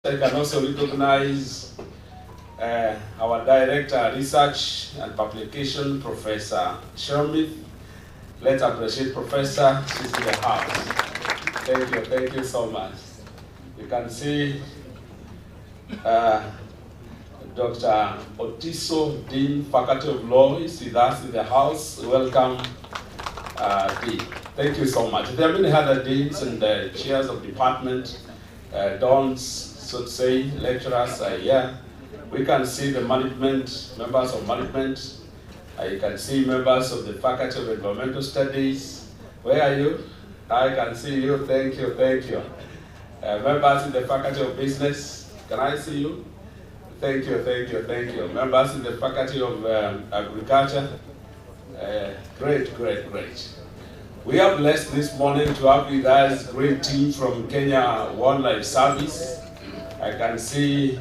I can also recognize our Director, Research and Publication, Professor Shermith. Let's appreciate Professor. She's in the house. Thank you so much. You can see Dr. Otiso, Dean, Faculty of Law, is with us in the house. Welcome, Dean. Thank you so much. There are many other deans and chairs of department, dons, so to say, lecturers are here. We can see the management, members of management. You can see members of the Faculty of Environmental Studies. Where are you? I can see you. Thank you. Members in the Faculty of Business. Can I see you? Thank you. Members in the Faculty of Agriculture. Great. We are blessed this morning to have with us a great team from Kenya Wildlife Service. I can see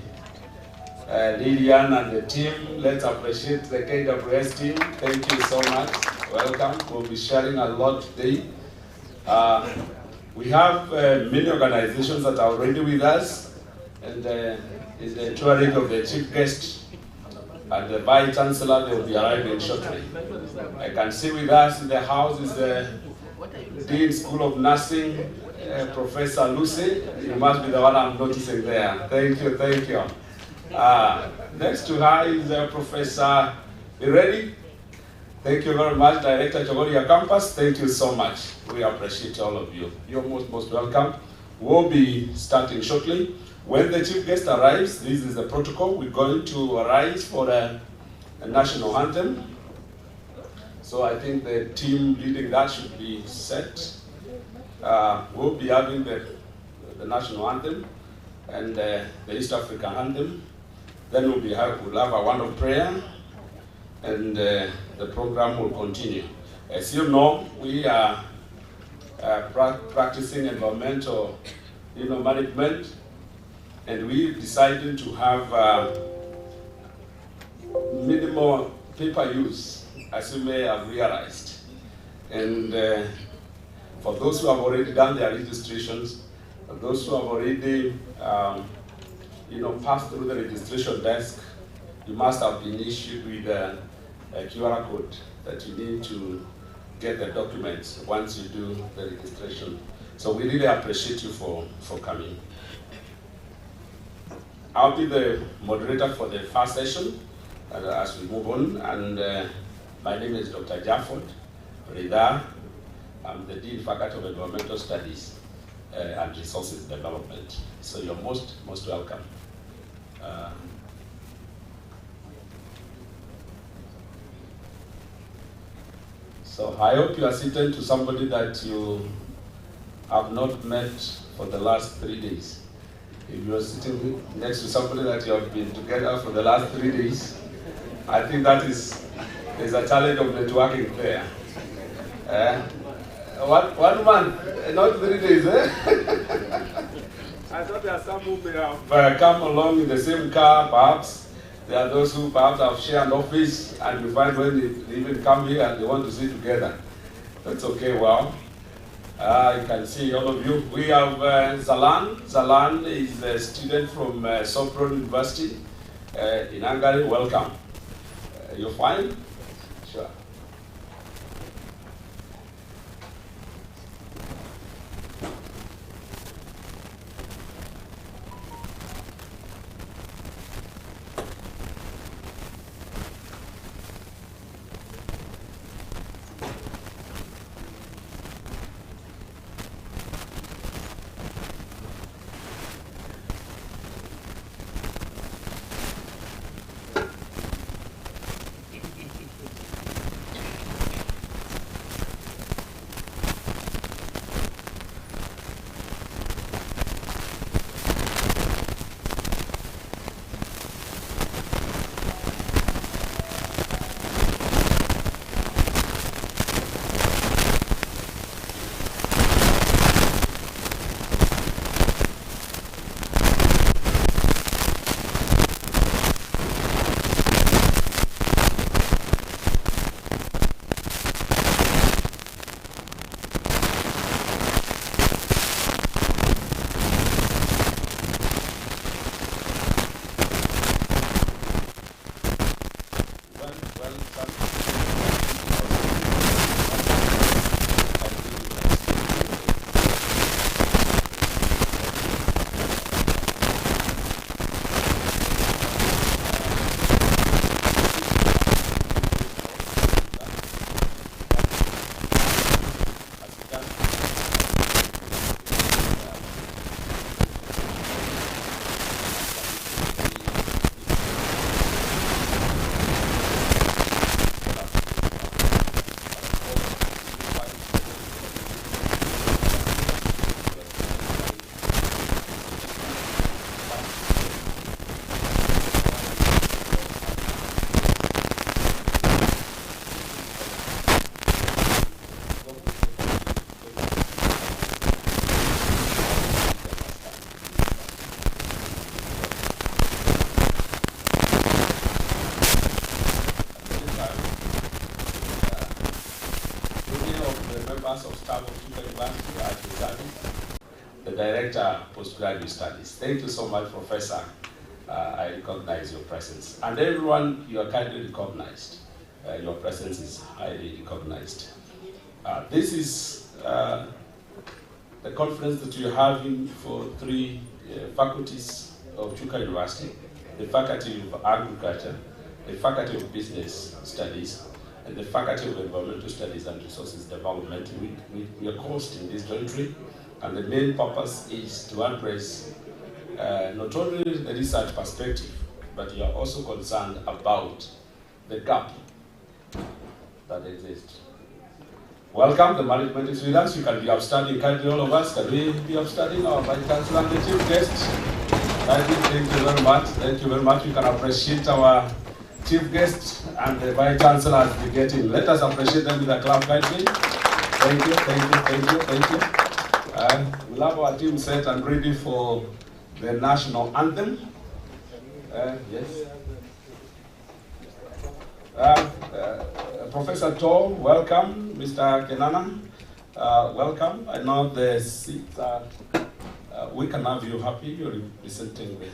Lillian and the team. Let's appreciate the KWS team. Thank you so much. Welcome. We'll be sharing a lot today. We have many organizations that are already with us, and is the touring of the chief guest and the Vice Chancellor. They will be arriving shortly. I can see with us in the house is the Dean School of Nursing, Professor Lucy. You must be the one I'm noticing there. Thank you. Next to her is Professor Iredi. Thank you very much, Director Chogoria Campus. Thank you so much. We appreciate all of you. You're most welcome. We'll be starting shortly. When the chief guest arrives, this is the protocol. We're going to arise for a national anthem. So I think the team leading that should be set. We'll be having the national anthem and the East African anthem. Then we'll have a word of prayer, and the program will continue. As you know, we are practicing environmental management, and we decided to have minimal paper use, as you may have realized. And for those who have already done their registrations, for those who have already passed through the registration desk, you must have been issued with a QR code that you need to get the documents once you do the registration. So we really appreciate you for coming. I'll be the moderator for the first session as we move on, and my name is Dr. Jafford Rida. I'm the Dean Faculty of Environmental Studies and Resources Development. So you're most welcome. So I hope you are sitting to somebody that you have not met for the last 3 days. If you are sitting next to somebody that you have been together for the last 3 days, I think there's a challenge of networking there. 1 month, not 3 days, eh? I thought there are some who may have come along in the same car, perhaps. There are those who perhaps have shared office, and you find when they even come here and they want to sit together. That's okay, well. You can see all of you. We have Zalan. Zalan is a student from Sopron University in Hungary. Welcome. You're fine? Sure. postgraduate studies. Thank you so much, Professor. I recognize your presence. And everyone, you are kindly recognized. Your presence is highly recognized. This is the conference that you're having for 3 faculties of Chuka University: the Faculty of Agriculture, the Faculty of Business Studies, and the Faculty of Environmental Studies and Resources Development. We are host in this country, and the main purpose is to address not only the research perspective, but we are also concerned about the gap that exists. Welcome, the management is with us. You can be upstanding, kindly all of us. Can we be upstanding? Our Vice Chancellor and the Chief Guest. Thank you very much. Thank you very much. We can appreciate our Chief Guest and the Vice Chancellor as we get in. Let us appreciate them with a clap, kindly. Thank you, thank you, thank you, thank you. We'll have our team set and ready for the national anthem. Yes. Professor Tor, welcome. Mr. Kenana, welcome. I know the seat, we can have you happy. You're representing the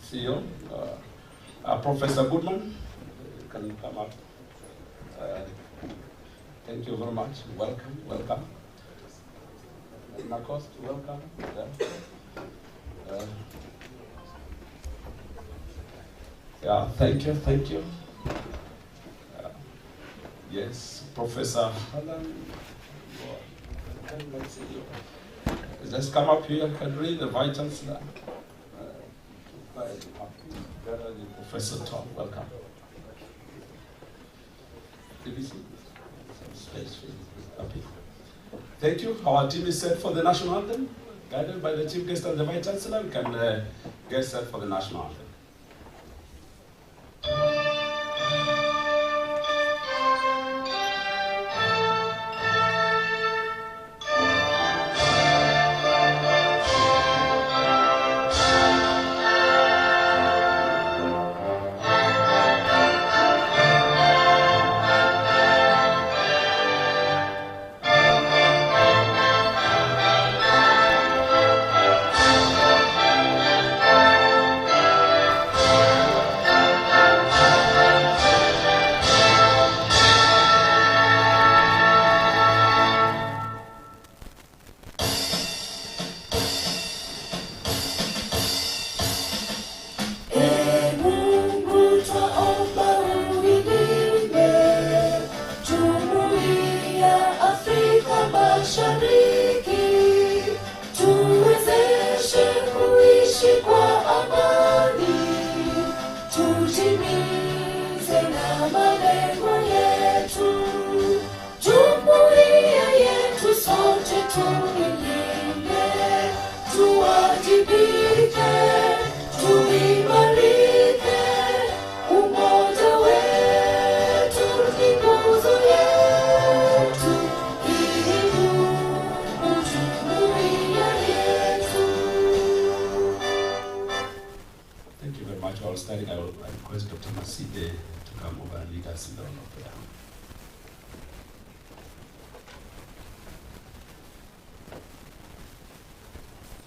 CEO. Professor Goodman, you can come up. Thank you very much. Welcome, welcome. Nakost, welcome. Yeah, thank you, thank you. Yes, Professor Alan, just come up here, can read the Vice Chancellor. Professor Tom, welcome. Thank you. Our team is set for the national anthem, guided by the Chief Guest and the Vice Chancellor. We can get set for the national anthem.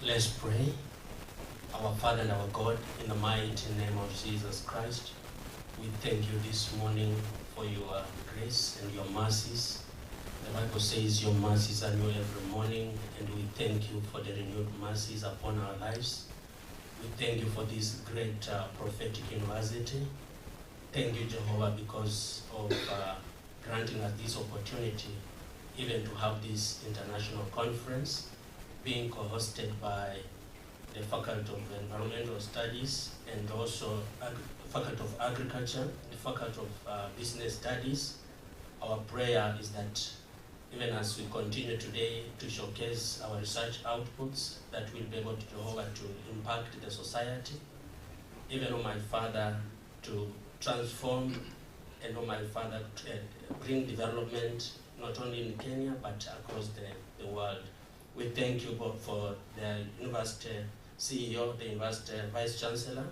Let's pray. Our Father and our God, in the mighty name of Jesus Christ, we thank you this morning for your grace and your mercies. The Bible says your mercies are new every morning, and we thank you for the renewed mercies upon our lives. We thank you for this great prophetic university. Thank you, Jehovah, because of granting us this opportunity even to have this international conference being co-hosted by the Faculty of Environmental Studies and also Faculty of Agriculture, the Faculty of Business Studies. Our prayer is that even as we continue today to showcase our research outputs, that we'll be able to, Jehovah, to impact the society, even, oh my Father, to transform and, oh my Father, to bring development not only in Kenya but across the world. We thank you for the university CEO, the university Vice Chancellor,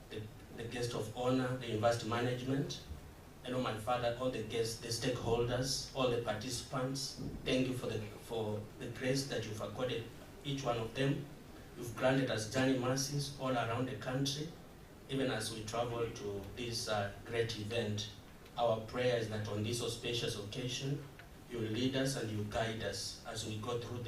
the guest of honor, the university management, and, oh my Father, all the guests, the stakeholders, all the participants. Thank you for the grace that you've accorded each one of them. You've granted us journey mercies all around the country, even as we travel to this great event. Our prayer is that on this auspicious occasion, you lead us and you guide us as we go through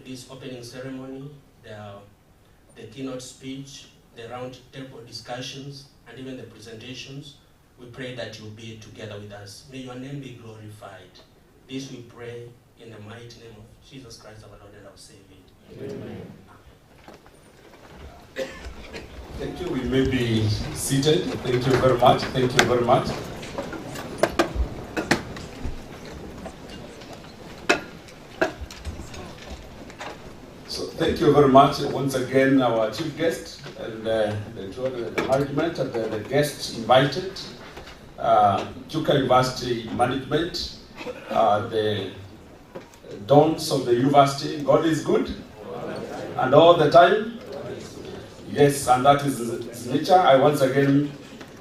this opening ceremony, the keynote speech, the round table discussions, and even the presentations. We pray that you'll be together with us. May your name be glorified. This we pray in the mighty name of Jesus Christ, our Lord and our Savior. Amen. Thank you. We may be seated. Thank you very much. Thank you very much. So thank you very much once again, our chief guest and the management and the guests invited, Chuka University management, the dons of the university. God is good, and all the time. Yes, and that is its nature. I once again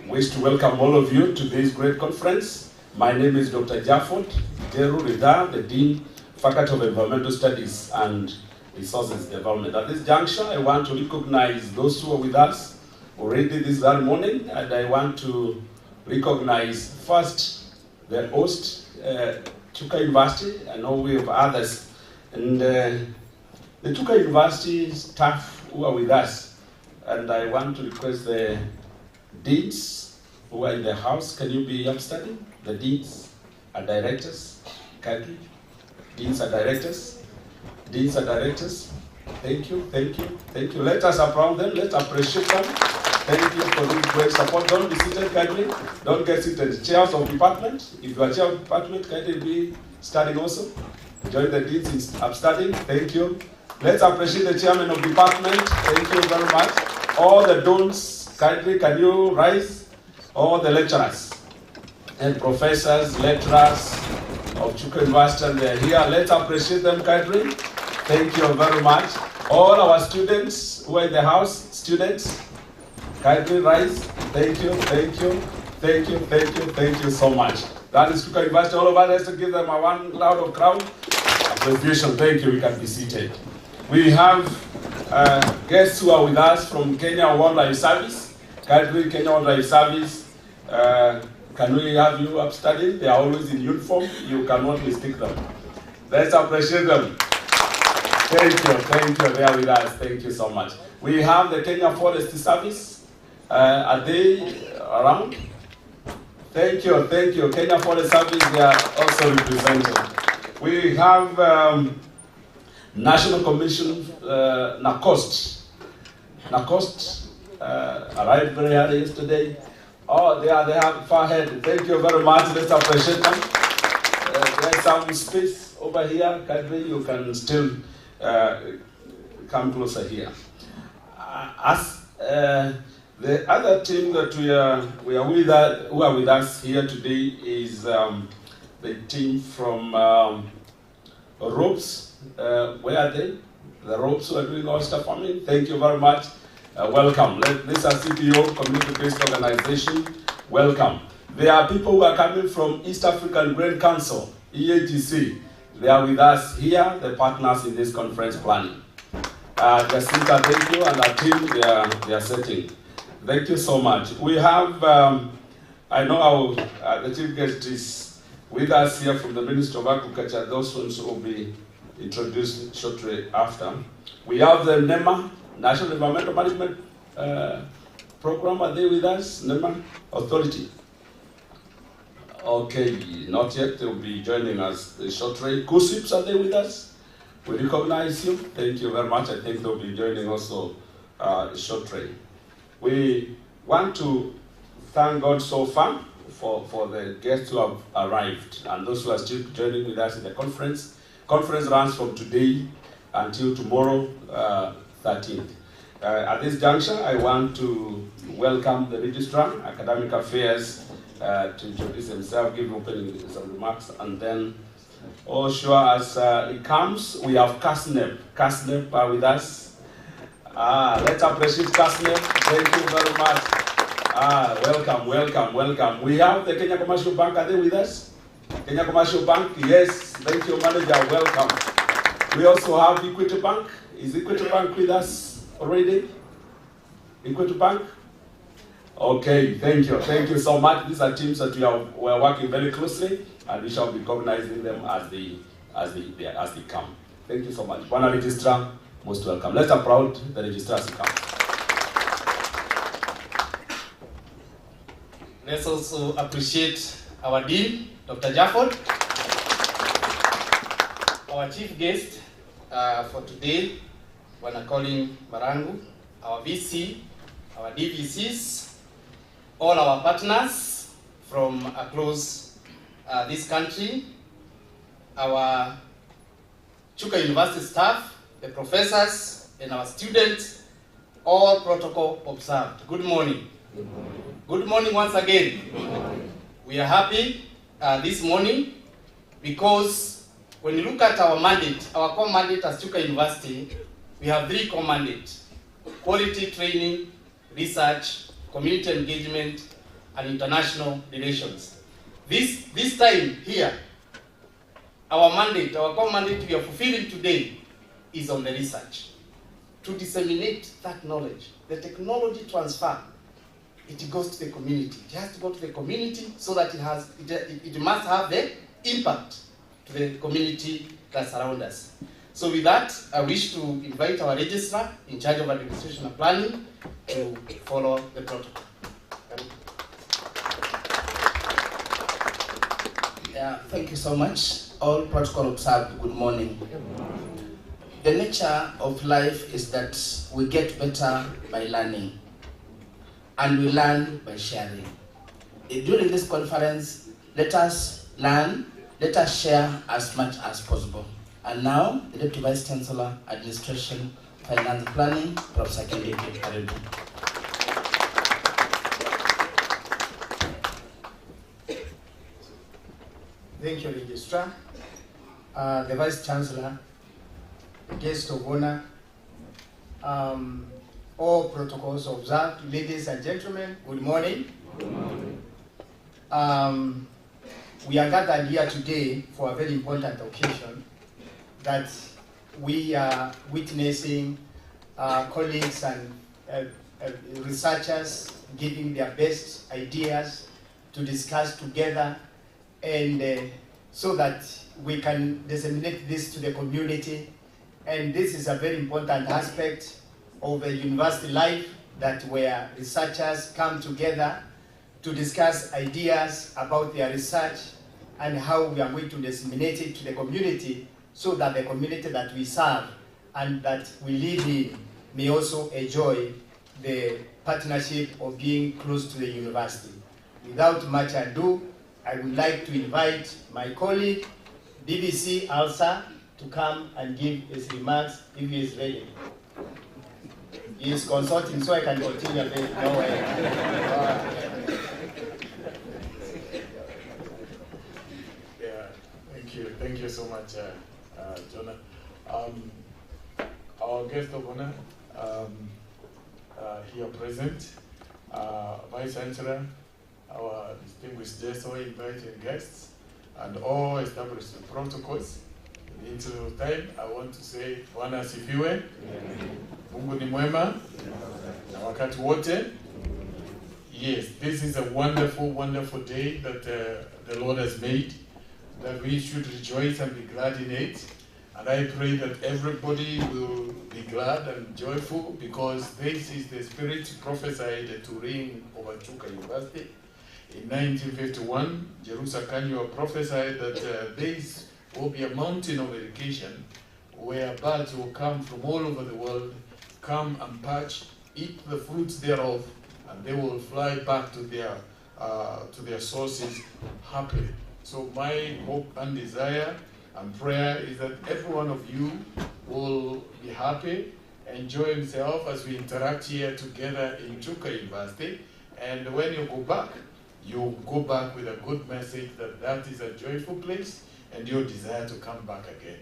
wish to welcome all of you to this great conference. My name is Dr. Jafford Jeru Rida, the Dean, Faculty of Environmental Studies and Resources Development. At this juncture, I want to recognize those who are with us already this very morning, and I want to recognize first the host, Chuka University. I know we have others, and the Chuka University staff who are with us. And I want to request the deans who are in the house, can you be upstanding? The deans and directors, kindly. Deans and directors. Deans and directors. Thank you, thank you, thank you. Let us applaud them, let's appreciate them. Thank you for this great support. Don't be seated, kindly. Don't get seated. Chairs of department. If you are chair of department, kindly be standing also. Join the deans in upstanding. Thank you. Let's appreciate the chairman of department. Thank you very much. All the dons, kindly, can you rise? All the lecturers and professors, lecturers of Chuka University, they are here. Let's appreciate them, kindly. Thank you very much. All our students who are in the house, students, kindly rise. Thank you, thank you, thank you, thank you, thank you so much. That is Chuka University. All of us, let's give them a one loud of crowd appreciation. Thank you. We can be seated. We have guests who are with us from Kenya Wildlife Service. Kindly, Kenya Wildlife Service, can we have you upstanding? They are always in uniform. You cannot mistake them. Let's appreciate them. Thank you, thank you. They are with us. Thank you so much. We have the Kenya Forest Service. Are they around? Thank you, thank you. Kenya Forest Service, they are also represented. We have National Commission, NACOST. NACOST arrived very early yesterday. Oh, they are far ahead. Thank you very much. Let's appreciate them. There's some space over here. Kindly, you can still come closer here. The other team that we are with, who are with us here today is the team from ROPES. Where are they? The ROPES who are doing oyster farming. Thank you very much. Welcome. This is a CPO, community-based organization. Welcome. There are people who are coming from East African Grain Council, EAGC. They are with us here, the partners in this conference planning. Jacinta, thank you, and our team, they are setting. Thank you so much. We have, I know the chief guest is with us here from the Ministry of Agriculture. Those ones will be introduced shortly after. We have the NEMA, National Environmental Management Program. Are they with us? NEMA Authority. Okay, not yet. They'll be joining us shortly. KUSIPs, are they with us? We recognize you. Thank you very much. I think they'll be joining also shortly. We want to thank God so far for the guests who have arrived and those who are still joining with us in the conference. Conference runs from today until tomorrow, 13th. At this juncture, I want to welcome the Registrar, Academic Affairs, to introduce himself, give opening some remarks, and then, oh sure, as it comes, we have Kasnep. Kasnep are with us. Let's appreciate Kasnep. Thank you very much. Welcome, welcome, welcome. We have the Kenya Commercial Bank. Are they with us? Kenya Commercial Bank, yes. Thank you, manager. Welcome. We also have Equity Bank. Is Equity Bank with us already? Equity Bank? Okay, thank you. Thank you so much. These are teams that we're working very closely, and we shall be recognizing them as they come. Thank you so much. Bwana Registrar, most welcome. Let's applaud the registrars who come. Let's also appreciate our Dean, Dr. Jafford, our chief guest for today, Bwana Colin Marangu, our VC, our DVCs, all our partners from across this country, our Chuka University staff, the professors, and our students, all protocol observed. Good morning. Good morning. Good morning once again. Good morning. We are happy this morning because when you look at our mandate, our core mandate as Chuka University, we have 3 core mandates: quality training, research, community engagement, and international relations. This time here, our mandate, our core mandate we are fulfilling today is on the research. To disseminate that knowledge, the technology transfer, it goes to the community. It has to go to the community so that it must have the impact to the community that surrounds us. So with that, I wish to invite our registrar in charge of administration and planning to follow the protocol. Yeah, thank you so much. All protocol observed, good morning. The nature of life is that we get better by learning, and we learn by sharing. During this conference, let us learn, let us share as much as possible. And now, the Deputy Vice Chancellor, Administration, Finance Planning, Professor Kindiki Karibu. Thank you, Registrar, the Vice Chancellor, the guest of honor, all protocols observed. Ladies and gentlemen, good morning. Good morning. We are gathered here today for a very important occasion that we are witnessing colleagues and researchers giving their best ideas to discuss together, and so that we can disseminate this to the community. And this is a very important aspect of a university life, that where researchers come together to discuss ideas about their research and how we are going to disseminate it to the community, so that the community that we serve and that we live in may also enjoy the partnership of being close to the university. Without much ado, I would like to invite my colleague, DVC Alsa, to come and give his remarks if he is ready. He is consulting, so I can continue. No way. Yeah, thank you so much, Jonah. Our guest of honor here present, Vice Chancellor, our distinguished guests, all invited guests, and all established protocols. In the interest of time, I want to say, Bwana asifiwe, Mungu ni mwema, na wakati wote. Yes, this is a wonderful, wonderful day that the Lord has made, that we should rejoice and be glad in it. And I pray that everybody will be glad and joyful, because this is the spirit prophesied to reign over Chuka University. In 1951, Jerusalem Kanyo prophesied that this will be a mountain of education, where birds will come from all over the world, come and perch, eat the fruits thereof, and they will fly back to their sources happily. So my hope and desire and prayer is that every one of you will be happy, enjoy himself as we interact here together in Chuka University. And when you go back with a good message that that is a joyful place and your desire to come back again.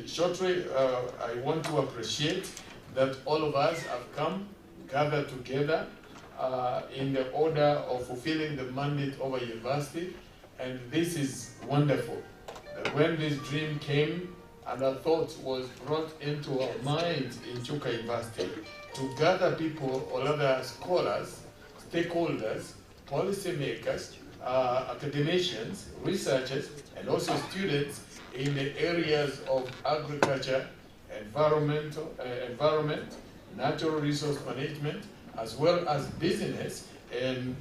Shortly, I want to appreciate that all of us have come, gathered together in the order of fulfilling the mandate of a university, and this is wonderful. when this dream came and a thought was brought into our minds in Chuka University to gather people or other scholars, stakeholders, policymakers, academicians, researchers, and also students in the areas of agriculture, environment, natural resource management, as well as business, and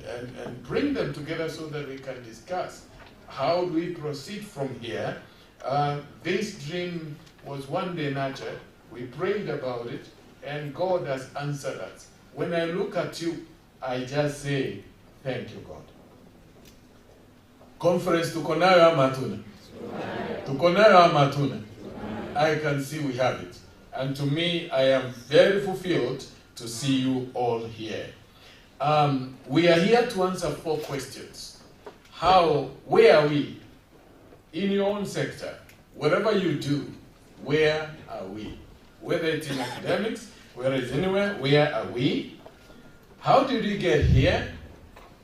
bring them together so that we can discuss how do we proceed from here. This dream was one day nurtured, we prayed about it, and God has answered us. When I look at you, I just say, thank you, God. Conference tuko nayo ama hatuna? Tuko nayo ama hatuna? I can see we have it. And to me, I am very fulfilled to see you all here. We are here to answer 4 questions. Where are we? In your own sector, whatever you do, where are we? Whether it's in academics, whether it's anywhere, where are we? How did we get here?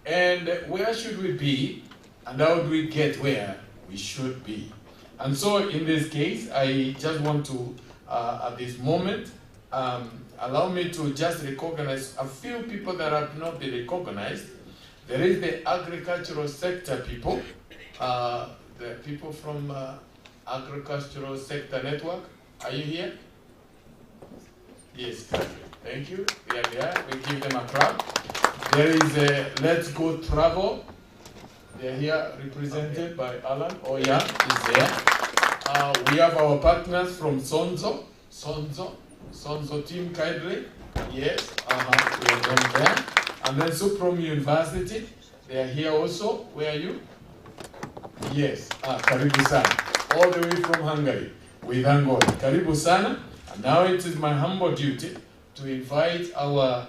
And where should we be? And how do we get where we should be? And so in this case, I just want to, at this moment, allow me to just recognize a few people that have not been recognized. There is the agricultural sector people, the people from Agricultural Sector Network. Are you here? Yes, thank you. They are there. We give them a clap. There is a Let's Go Travel. They're here represented by Alan. Oh yeah, is there. We have our partners from Sonzo team kindly. Yes, we have them there. And then Suprom University, they are here also. Where are you? Yes, Karibu Sana. All the way from Hungary. We thank God. Karibu Sana. And now it is my humble duty to invite our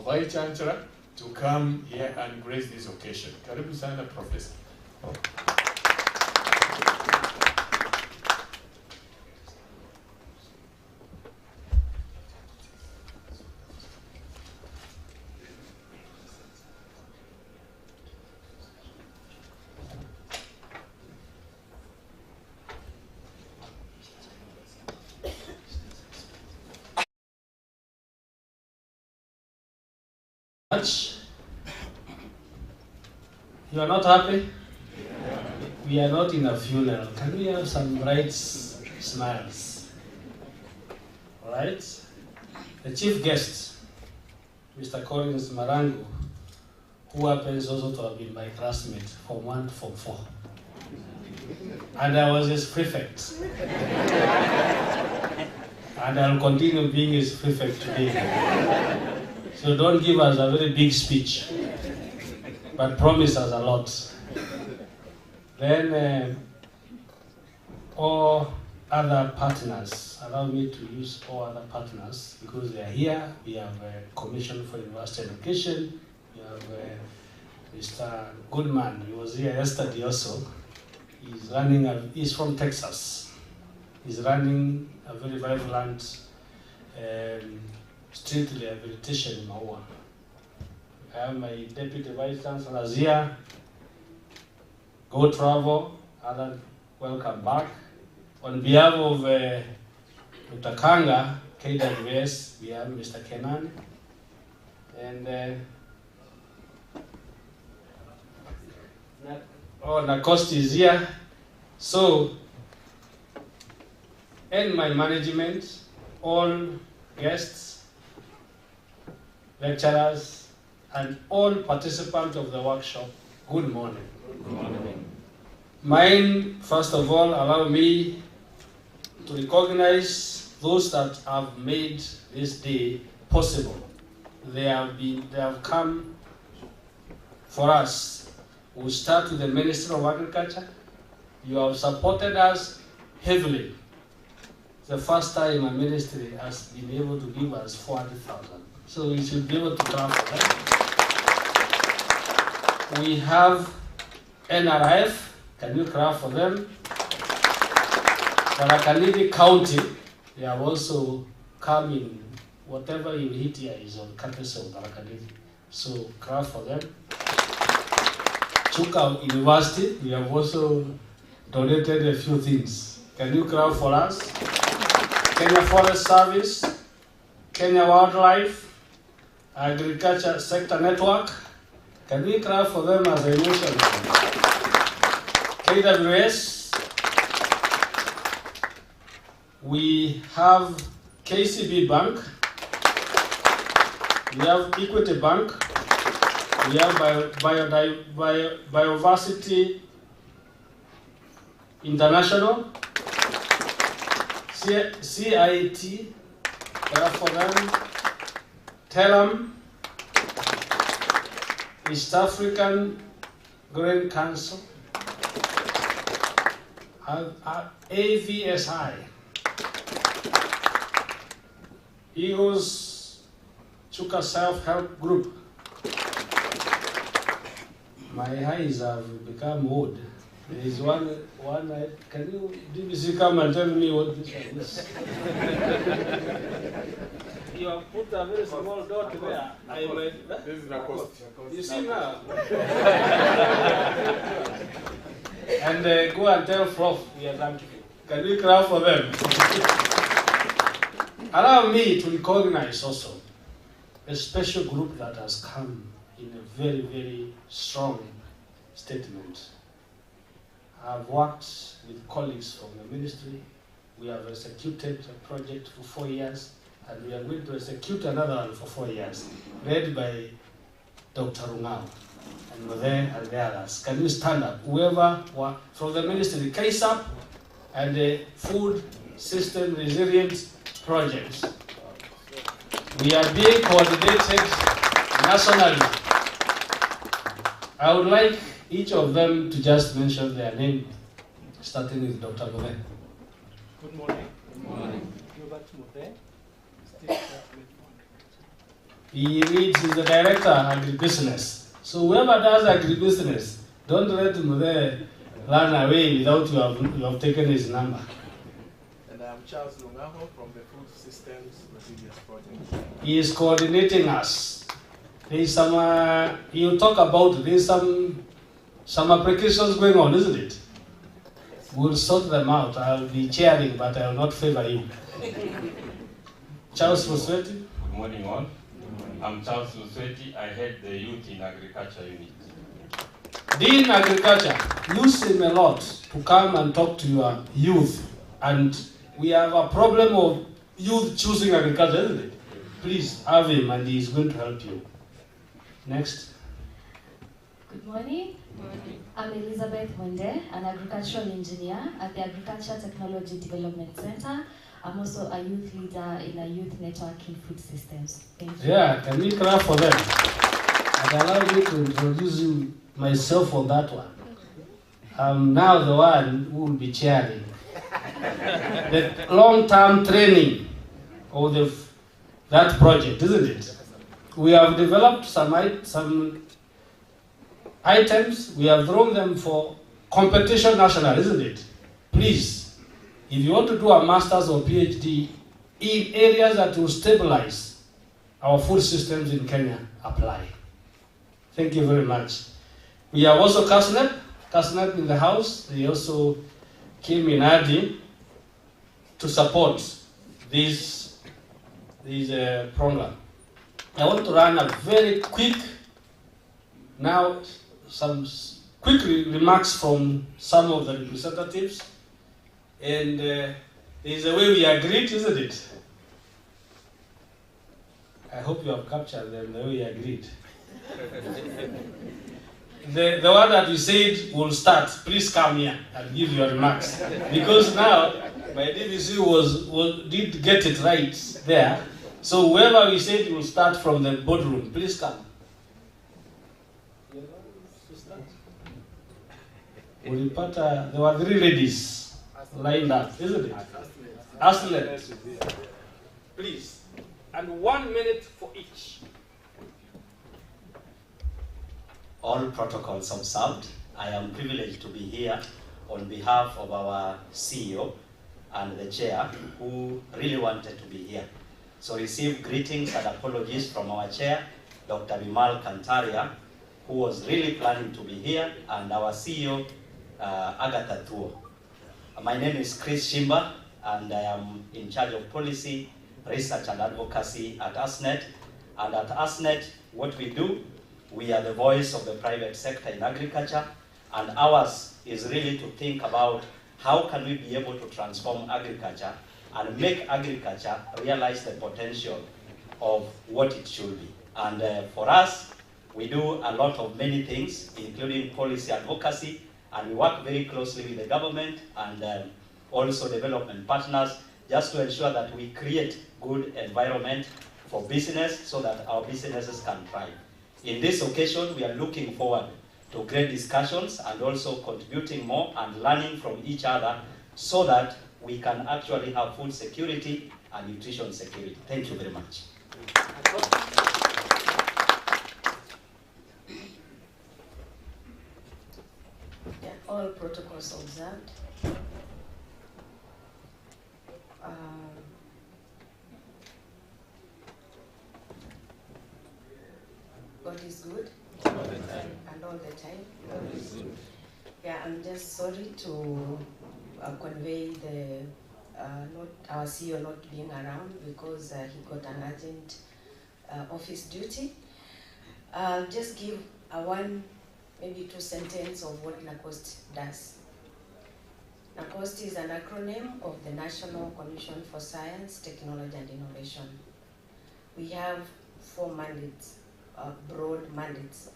Vice Chancellor to come here and grace this occasion. Karibu Sana, Professor. You are not happy? We are not in a funeral. Can we have some bright smiles? All right? The chief guest, Mr. Collins Marangu, who happens also to have been my classmate from 1 to Form 4. And I was his prefect. And I'll continue being his prefect today. So don't give us a very big speech, but promise us a lot. Then all other partners, allow me to use all other partners because they are here. We have a Commission for University Education. We have Mr. Goodman, he was here yesterday also. He's from Texas. He's running a very vibrant street rehabilitation in Maua. I have my Deputy Vice Chancellor here. Go Travel, Alan, welcome back. On behalf of Dr. Kanga, KWS, we have Mr. Kenan. And Nakosti is here. So, and my management, all guests, lecturers, and all participants of the workshop, good morning. Good morning. Mine, first of all, allow me to recognize those that have made this day possible. They have come for us. We start with the Ministry of Agriculture. You have supported us heavily. It's the first time a ministry has been able to give us 400,000. So we should be able to clap for that. We have NRF. Can you clap for them? Tharaka County, they have also come in. Whatever you hit here is on campus of Tharaka. So clap for them. Chuka University, we have also donated a few things. Can you clap for us? Kenya Forest Service, Kenya Wildlife, Agriculture Sector Network. Can we clap for them as I mentioned? KWS. We have KCB Bank. We have Equity Bank. We have Biodiversity International, CIT, for them, TELAM, East African Grain Council, AVSI, Eagles Chuka Self-Help Group. My eyes have become old. There is one can you DBC come and tell me what this one is? You have put a very small dot there. This is the cost. You see now? And go and tell Prof we are thanking you. Can we clap for them? Allow me to recognize also a special group that has come in a very, very strong statement. I've worked with colleagues from the ministry. We have executed a project for 4 years, and we are going to execute another one for 4 years, led by Dr. Rungao and Mother and the others. Can you stand up? Whoever from the ministry, KSAP and the Food System Resilience Projects. We are being coordinated nationally. I would like each of them to just mention their name, starting with Dr. Mother. Good morning. Good morning. Gilbert Mother, State He leads, is the director of agribusiness. So whoever does agribusiness, don't let Mother run away without you have taken his number. And I'm Charles Lungaho from the Food Systems Resilience Project. He is coordinating us. There is some, he'll talk about, there's some applications going on, isn't it? We'll sort them out. I'll be chairing, but I will not favor you. Charles Musweti. Good morning all. I'm Charles Musweti. I head the Youth in Agriculture Unit. Dean Agriculture, use him a lot to come and talk to your youth. And we have a problem of youth choosing agriculture, isn't it? Please have him and he is going to help you. Next. Good morning. I'm Elizabeth Wende, an agricultural engineer at the Agriculture Technology Development Center. I'm also a youth leader in a youth network in food systems. Thank you. Yeah, can we clap for them? And allow me to introduce you myself on that one. I'm now the one who will be chairing the long-term training of that project, isn't it? We have developed some items, we have thrown them for competition national, isn't it? Please, if you want to do a master's or PhD in areas that will stabilize our food systems in Kenya, apply. Thank you very much. We have also CASNEP in the house. They also came in handy to support this program. I want to run a very quick, now some quick remarks from some of the representatives. And there's a way we agreed, isn't it? I hope you have captured them the way we agreed. The one that you said will start, please come here and give your remarks. Because now, my DVC did get it right there. So whoever we said will start from the boardroom, please come. There were 3 ladies lined up, isn't it? Aslet. Please. And 1 minute for each. All protocols observed. I am privileged to be here on behalf of our CEO and the chair who really wanted to be here. So receive greetings and apologies from our chair, Dr. Bimal Kantaria, who was really planning to be here, and our CEO, Agatha Thuo. My name is Chris Shimba, and I am in charge of policy, research and advocacy at ASNET. And at ASNET, what we do, we are the voice of the private sector in agriculture, and ours is really to think about how can we be able to transform agriculture and make agriculture realize the potential of what it should be. And for us, we do a lot of many things, including policy advocacy, and we work very closely with the government and also development partners, just to ensure that we create good environment for business so that our businesses can thrive. In this occasion, we are looking forward to great discussions and also contributing more and learning from each other so that we can actually have food security and nutrition security. Thank you very much. Yeah, all protocols observed. God is good. All the time. And all the time. God is good. Yeah, I'm just sorry to convey the not our CEO not being around because he got an urgent office duty. I'll just give one, maybe 2 sentences of what NACOST does. NACOST is an acronym of the National Commission for Science, Technology and Innovation. We have 4 mandates, broad mandates,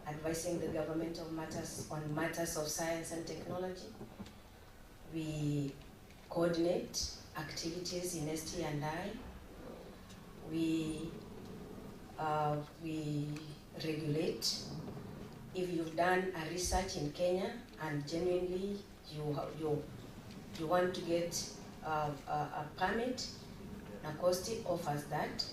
advising the government on matters of science and technology. We coordinate activities in ST&I. We regulate. If you've done a research in Kenya and genuinely you want to get a permit, NACOST offers that,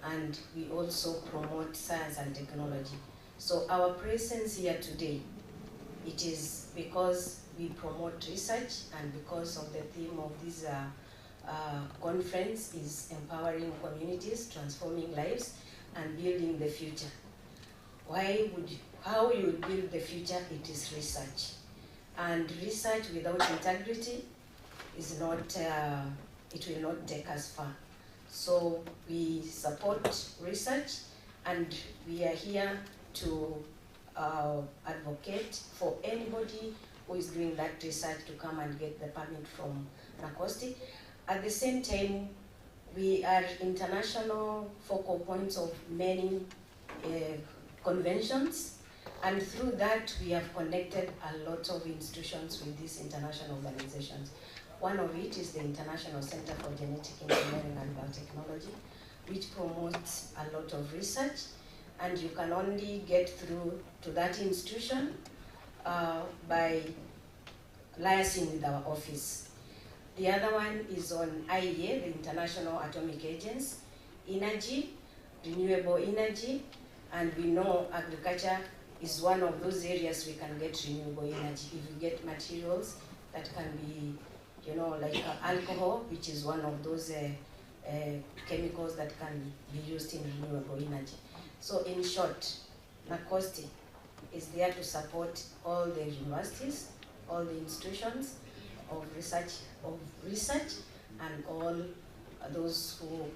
and we also promote science and technology. So our presence here today, it is because we promote research and because of the theme of this conference is empowering communities, transforming lives, and building the future. How you build the future? It is research. And research without integrity is not, it will not take us far. So we support research, and we are here to advocate for anybody who is doing that research to come and get the permit from NACOST. At the same time, we are international focal points of many conventions, and through that we have connected a lot of institutions with these international organizations. One of it is the International Center for Genetic Engineering and Biotechnology, which promotes a lot of research, and you can only get through to that institution by liaising with our office. The other one is on IEA, the International Atomic Agency, energy, renewable energy, and we know agriculture is one of those areas we can get renewable energy if we get materials that can be, like alcohol, which is one of those chemicals that can be used in renewable energy. So in short, NACOST is there to support all the universities, all the institutions of research, and all those who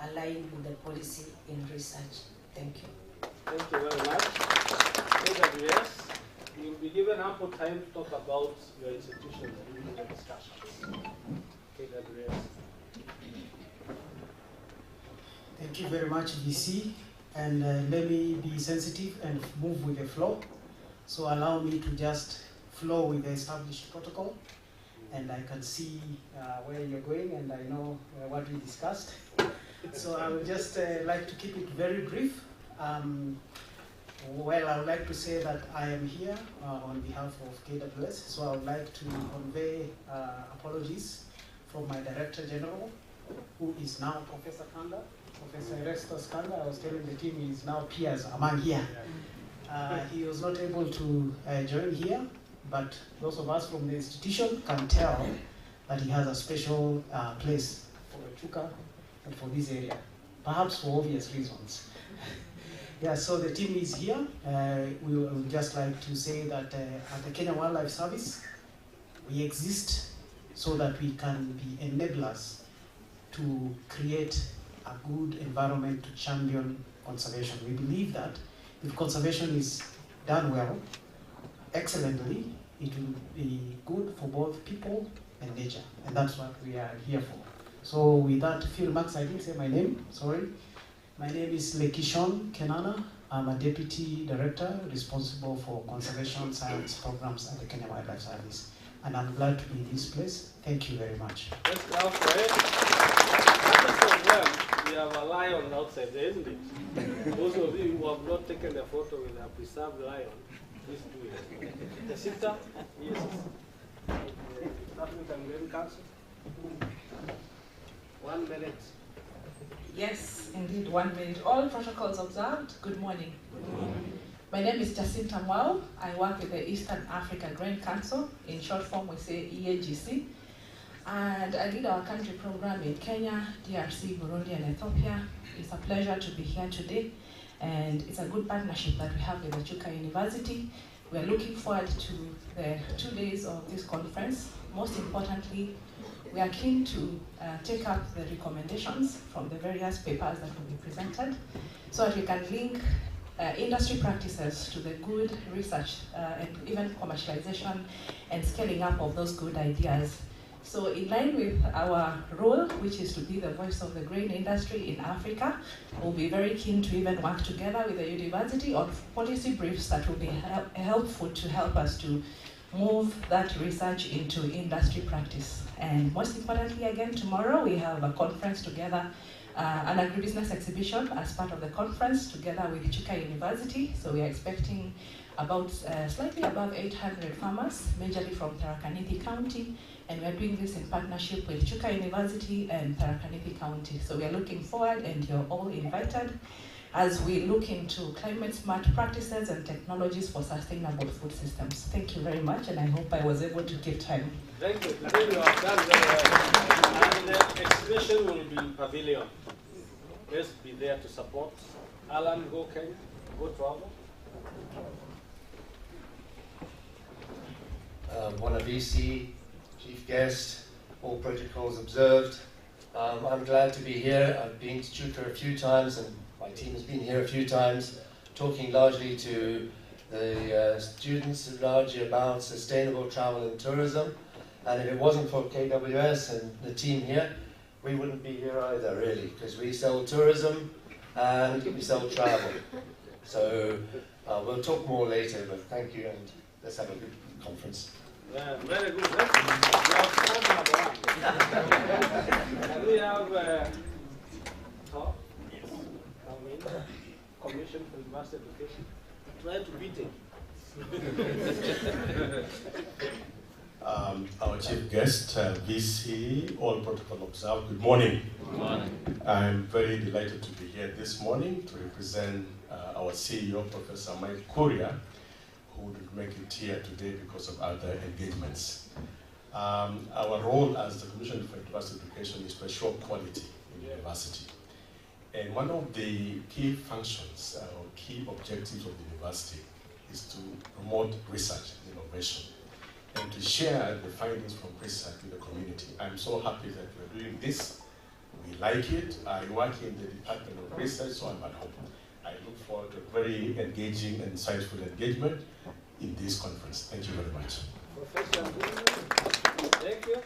align with the policy in research. Thank you. Thank you very much. KWS, you'll be given ample time to talk about your institutions during the discussions. KWS. Thank you very much, VC. And let me be sensitive and move with the flow. So allow me to just flow with the established protocol. And I can see where you're going, and I know what we discussed. So I would just like to keep it very brief. Well, I would like to say that I am here on behalf of KWS. So I would like to convey apologies from my Director General, who is now Professor Kanda. Professor Erastus Kanda, I was telling the team, he is now peers among here. He was not able to join here, but those of us from the institution can tell that he has a special place for Chuka and for this area, perhaps for obvious reasons. Yeah, so the team is here. We would just like to say that at the Kenya Wildlife Service, we exist so that we can be enablers to create a good environment to champion conservation. We believe that if conservation is done well, excellently, it will be good for both people and nature, and that's what we are here for. So with that, Phil Max, I didn't say my name, sorry. My name is Lekishon Kenana. I'm a Deputy Director responsible for conservation science programs at the Kenya Wildlife Service. And I'm glad to be in this place. Thank you very much. Let's clap for it. We have a lion outside there, isn't it? Those of you who have not taken a photo with a preserved lion, please do it. The sitter, yes. Department and Grand Council. 1 minute. Yes, indeed, 1 minute. All protocols observed. Good morning. My name is Jacinta Mwao. I work with the Eastern Africa Grain Council. In short form, we say EAGC. And I lead our country program in Kenya, DRC, Burundi, and Ethiopia. It's a pleasure to be here today. And it's a good partnership that we have with the Chuka University. We are looking forward to the 2 days of this conference. Most importantly, we are keen to take up the recommendations from the various papers that will be presented so that we can link industry practices to the good research and even commercialization and scaling up of those good ideas. So in line with our role, which is to be the voice of the grain industry in Africa, we'll be very keen to even work together with the university on policy briefs that will be helpful to help us to move that research into industry practice. And most importantly, again, tomorrow we have a conference together, an agribusiness exhibition as part of the conference together with Chuka University. So we are expecting about slightly above 800 farmers, majorly from Tharaka Nithi County, and we are doing this in partnership with Chuka University and Tharaka Nithi County. So we are looking forward, and you're all invited as we look into climate-smart practices and technologies for sustainable food systems. Thank you very much, and I hope I was able to give time. Thank you. I think you have done very well. And the exhibition will be in pavilion. Let's be there to support. Alan, go Kenya, go travel. Buona VC, chief guest, all protocols observed. I'm glad to be here. I've been to Chuka a few times, and my team has been here a few times, talking largely to the students largely about sustainable travel and tourism. And if it wasn't for KWS and the team here, we wouldn't be here either, really, because we sell tourism and we sell travel. So we'll talk more later, but thank you, and let's have a good conference. Yeah, very good. And we have talk. Yes. Come in. Commission for University Education. Try to beat it. Our chief guest, VC, all protocol observed. Good morning. Good morning. I'm very delighted to be here this morning to represent our CEO, Professor Mike Kuria, who didn't make it here today because of other engagements. Our role as the Commission for University Education is to ensure quality in the university. And one of the key functions or key objectives of the university is to promote research and innovation and to share the findings from research with the community. I'm so happy that we're doing this. We like it. I work in the Department of Research, so I'm at home. I look forward to a very engaging and insightful engagement in this conference. Thank you very much. Professor, thank you.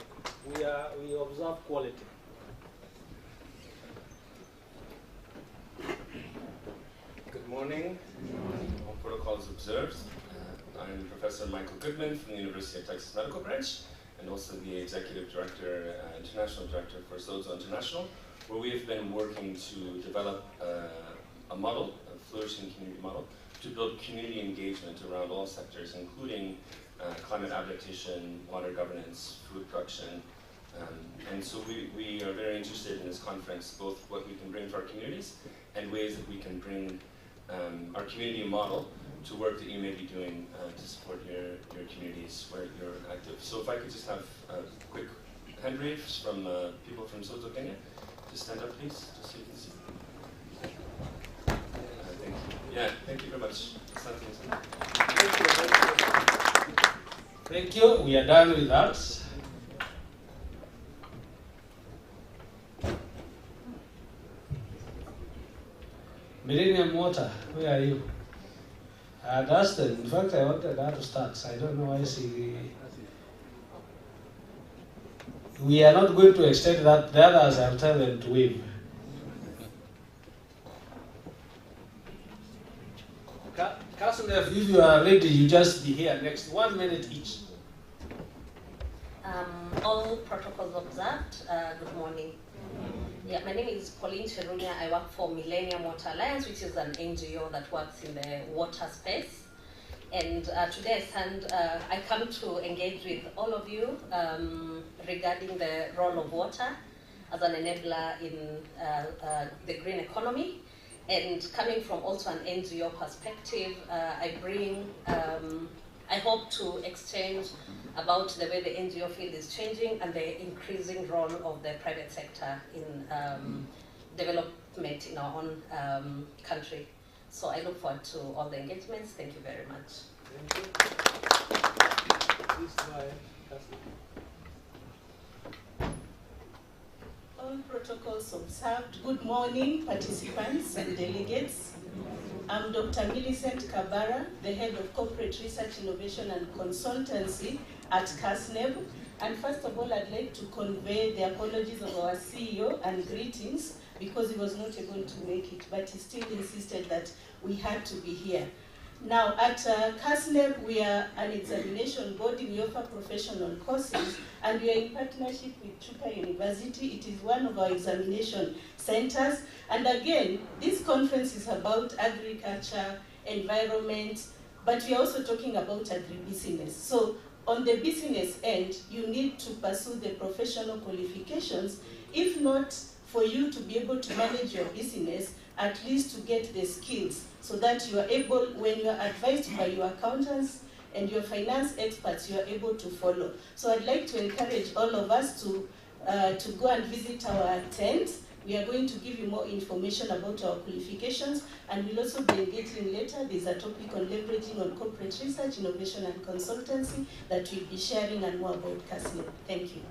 We observe quality. Good morning. All protocols observed. I'm Professor Michael Goodman from the University of Texas Medical Branch, and also the Executive Director, International Director for SOZO International, where we have been working to develop a model, a flourishing community model, to build community engagement around all sectors, including climate adaptation, water governance, food production. And so we are very interested in this conference, both what we can bring to our communities and ways that we can bring our community model to work that you may be doing to support your communities where you're active. So if I could just have quick hand waves from people from SOZO Kenya. Just stand up, please, just so you can see. Thank you. Yeah, thank you very much. Thank you. We are done with that. Millennium Water, where are you? Dustin, in fact, I wanted her to start. I don't know why she... We are not going to extend that. The others, I'll tell them to wave. If you are ready, you just be here next. 1 minute each. All protocols observed. Good morning. Yeah, my name is Pauline Cherunia. I work for Millennium Water Alliance, which is an NGO that works in the water space. And today I come to engage with all of you regarding the role of water as an enabler in the green economy. And coming from also an NGO perspective, I hope to exchange about the way the NGO field is changing and the increasing role of the private sector in development in our own country. So I look forward to all the engagements. Thank you very much. All protocols observed. Good morning, participants and delegates. I'm Dr. Millicent Kabara, the Head of Corporate Research, Innovation and Consultancy at CASNEB. And first of all, I'd like to convey the apologies of our CEO and greetings because he was not able to make it, but he still insisted that we had to be here. Now, at CASNEB, we are an examination body. We offer professional courses, and we are in partnership with Chuka University. It is one of our examination centers. And again, this conference is about agriculture, environment, but we are also talking about agribusiness. So, on the business end, you need to pursue the professional qualifications, if not for you to be able to manage your business, at least to get the skills so that you are able, when you are advised by your accountants and your finance experts, you are able to follow. So I'd like to encourage all of us to go and visit our tent. We are going to give you more information about our qualifications, and we'll also be engaging later. There's a topic on leveraging on corporate research, innovation and consultancy that we'll be sharing and more about CASNEB. Thank you.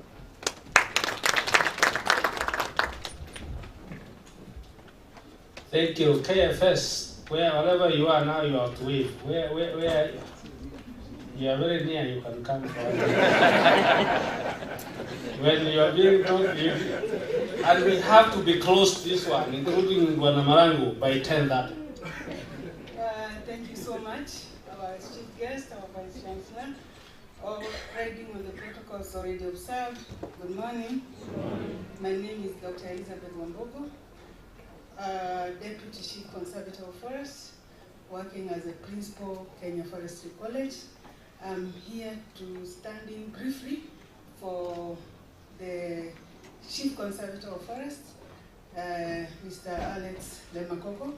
Thank you. KFS, wherever you are now, you have to wave. Where are you? You are very near, you can come forward. When you are being told, and we have to be close to this one, including Guanamarango, by 10:30. Thank you so much, our chief guest, our vice chancellor, all riding on the protocols already observed. Good morning. My name is Dr. Elizabeth Wambogo, Deputy Chief Conservator of Forests, working as a principal, Kenya Forestry College. I'm here to stand in briefly for the Chief Conservator of Forests, Mr. Alex Lemakoko.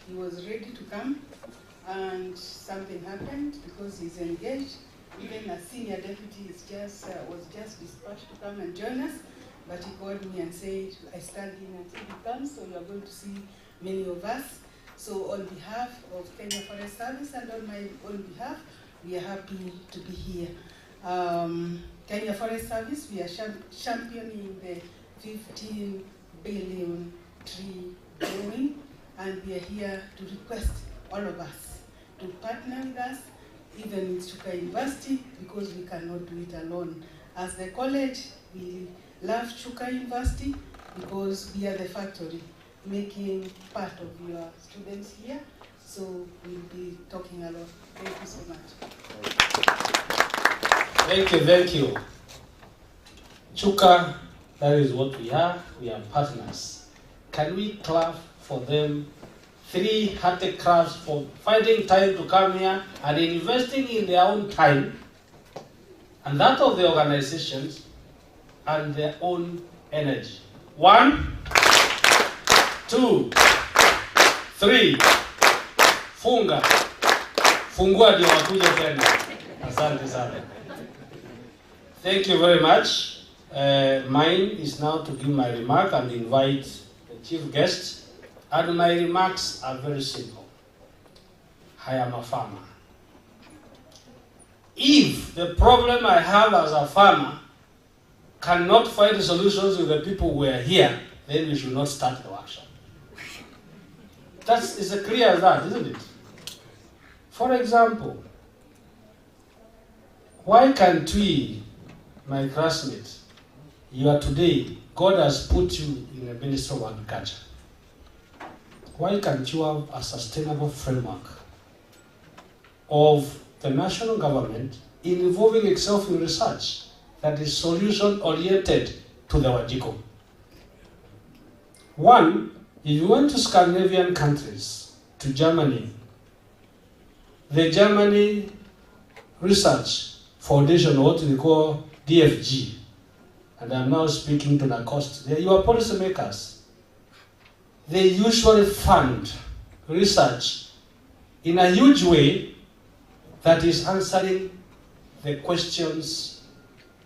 He was ready to come, and something happened because he's engaged. Even a senior deputy was just dispatched to come and join us, but he called me and said, I stand in until he comes, so you are going to see many of us. So on behalf of Kenya Forest Service and on my own behalf, we are happy to be here. Kenya Forest Service, we are championing the 15 billion tree growing, and we are here to request all of us to partner with us, even with Chuka University, because we cannot do it alone. As the college, we love Chuka University because we are the factory making part of your students here. So we'll be talking a lot. Thank you so much. Thank you. Chuka, that is what we are. We are partners. Can we clap for them? 3 hearty claps for finding time to come here and investing in their own time and that of the organizations and their own energy. 1, 2, 3. Funga. Fungua ndio wakuja tena. Asante sana. Thank you very much. Mine is now to give my remark and invite the chief guest. And my remarks are very simple. I am a farmer. If the problem I have as a farmer cannot find solutions with the people who are here, then we should not start the workshop. That's as clear as that, isn't it? For example, why can't we, my classmates, you are today, God has put you in the Ministry of Agriculture. Why can't you have a sustainable framework of the national government involving itself in research that is solution-oriented to the Wajiko? One, if you went to Scandinavian countries, to Germany, the Germany Research Foundation, what we call DFG, and I'm now speaking to the cost, they're your policymakers. They usually fund research in a huge way that is answering the questions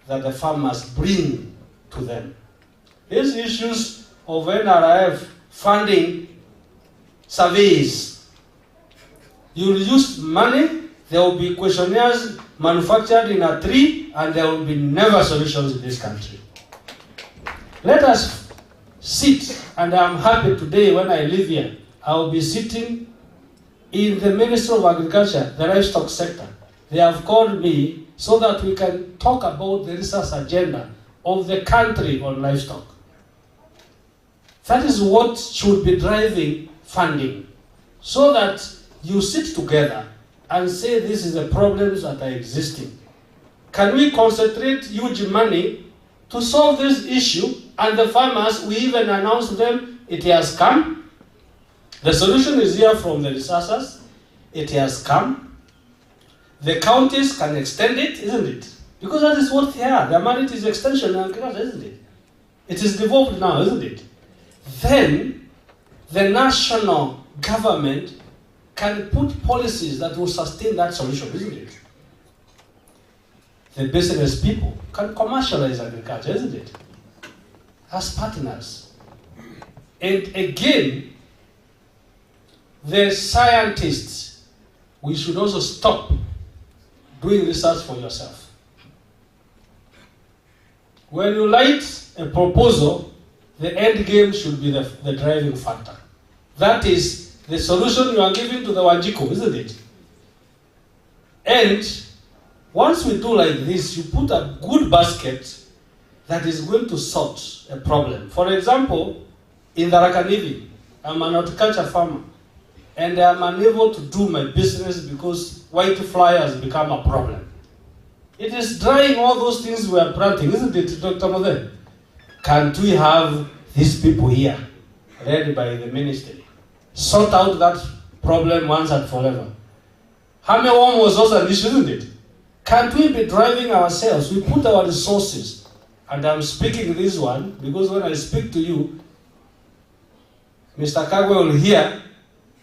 that the farmers bring to them. These issues of NRF funding surveys, you'll use money, there will be questionnaires manufactured in a tree, and there will be never solutions in this country. Let us sit, and I'm happy today when I live here, I will be sitting in the Ministry of Agriculture, the livestock sector. They have called me so that we can talk about the research agenda of the country on livestock. That is what should be driving funding, so that you sit together and say this is the problems that are existing. Can we concentrate huge money to solve this issue? And the farmers, we even announce to them, it has come. The solution is here from the researchers. It has come. The counties can extend it, isn't it? Because that is what they are. Their mandate is extension, isn't it? It is devolved now, isn't it? Then the national government can put policies that will sustain that solution, isn't it? The business people can commercialize agriculture, isn't it? As partners. And again, the scientists, we should also stop doing research for yourself. When you write a proposal, the end game should be the driving factor. That is the solution you are giving to the Wanjiku, isn't it? And once we do like this, you put a good basket that is going to sort a problem. For example, in the Rakanivi, I'm an horticulture farmer, and I'm unable to do my business because white fly has become a problem. It is drying all those things we are planting, isn't it, Dr. Mode? Can't we have these people here, led by the ministry, sort out that problem once and forever? Hammerworm was also an issue, isn't it? Can't we be driving ourselves? We put our resources. And I'm speaking this one because when I speak to you, Mr. Kagwe will hear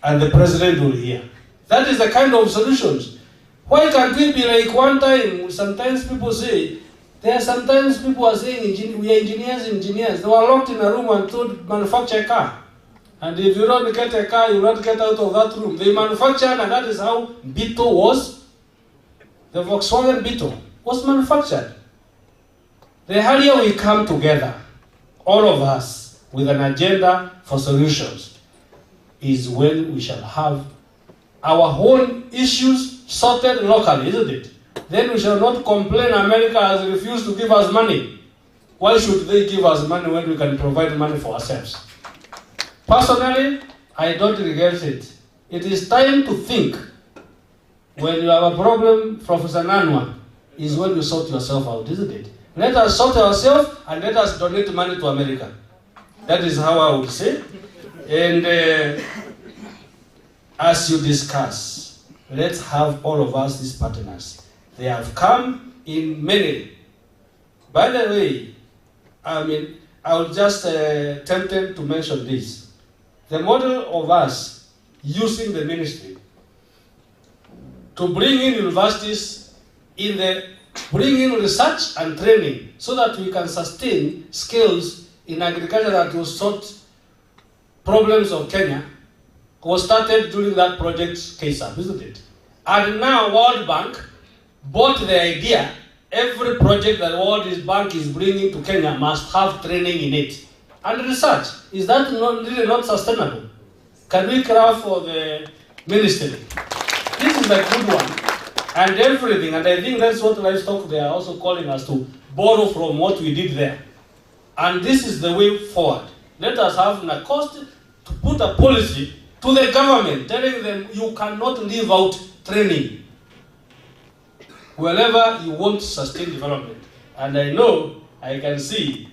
and the president will hear. That is the kind of solutions. Why can't we be like one time, sometimes people say, there are sometimes people are saying, we are engineers. They were locked in a room and told manufacture a car. And if you don't get a car, you will not get out of that room. They manufactured, and that is how Beetle was. The Volkswagen Beetle was manufactured. The earlier we come together, all of us, with an agenda for solutions, is when we shall have our own issues sorted locally, isn't it? Then we shall not complain America has refused to give us money. Why should they give us money when we can provide money for ourselves? Personally, I don't regret it. It is time to think. When you have a problem, Professor Nanwa, is when you sort yourself out, isn't it? Let us sort ourselves and let us donate money to America. That is how I would say. And as you discuss, let's have all of us these partners. They have come in many. By the way, I would just tempted to mention this. The model of us using the ministry to bring in universities bring in research and training so that we can sustain skills in agriculture that will sort problems of Kenya was started during that project KSAP, isn't it? And now World Bank bought the idea, every project that World Bank is bringing to Kenya must have training in it. And research, is that really not sustainable? Can we craft for the ministry? This is a good one. And everything, and I think that's what Livestock, they are also calling us to borrow from what we did there. And this is the way forward. Let us have a cost to put a policy to the government, telling them you cannot leave out training wherever you want to sustain development. And I know, I can see,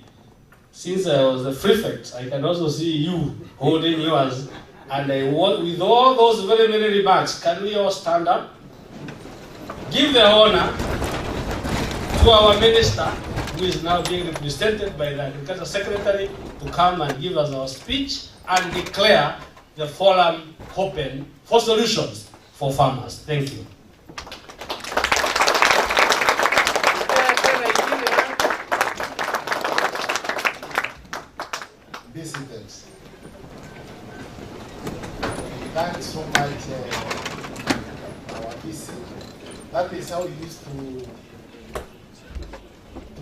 since I was the prefect, I can also see you holding yours. And I want, with all those very many remarks, can we all stand up? Give the honor to our minister, who is now being represented by the Agriculture Secretary, to come and give us our speech and declare the forum open for solutions for farmers. Thank you. Visitors, thanks so much, our VC. That is how we used to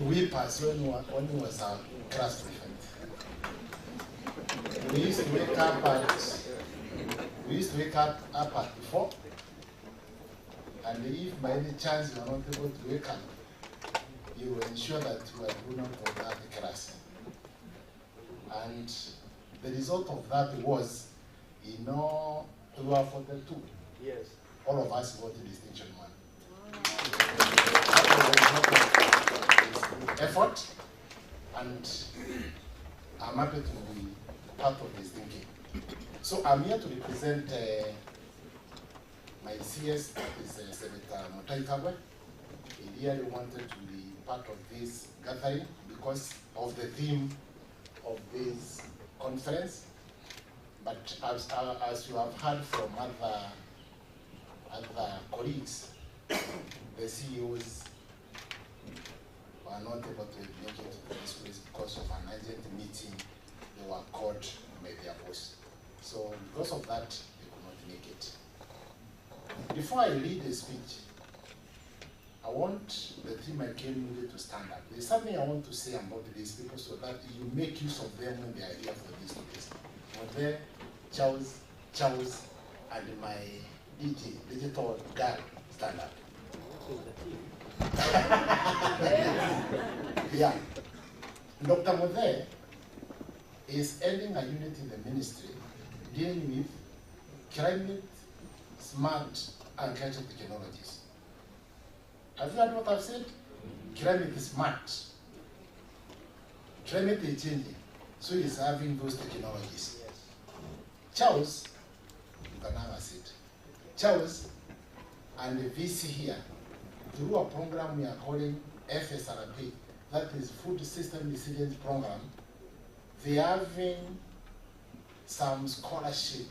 whip us when we was a class prefect. We used to wake up at 4, and if by any chance you are not able to wake up, you will ensure that you are grown up of that class. And the result of that was, we were 42. Yes. All of us got the distinction 1. Effort, and I'm happy to be part of this thinking. So I'm here to represent my CS, that is Senator Mutai Kagwe. He really wanted to be part of this gathering because of the theme of this conference. But as you have heard from other colleagues, the CEOs were not able to make it to this place because of an urgent meeting. They were called by their boss. So because of that, they could not make it. Before I read the speech, I want the team I came with to stand up. There's something I want to say about these people so that you make use of them when they are here for this case. There, Charles, and my digital girl stand up. Yeah. Dr. Mode is heading a unit in the ministry dealing with climate smart agricultural technologies. Have you heard what I've said? Climate is smart. Climate is changing, so he's having those technologies. Yes. Charles, you can have a seat. Charles and the VC here, through a program we are calling FSRP, that is Food System Resilience Program, they are having some scholarship.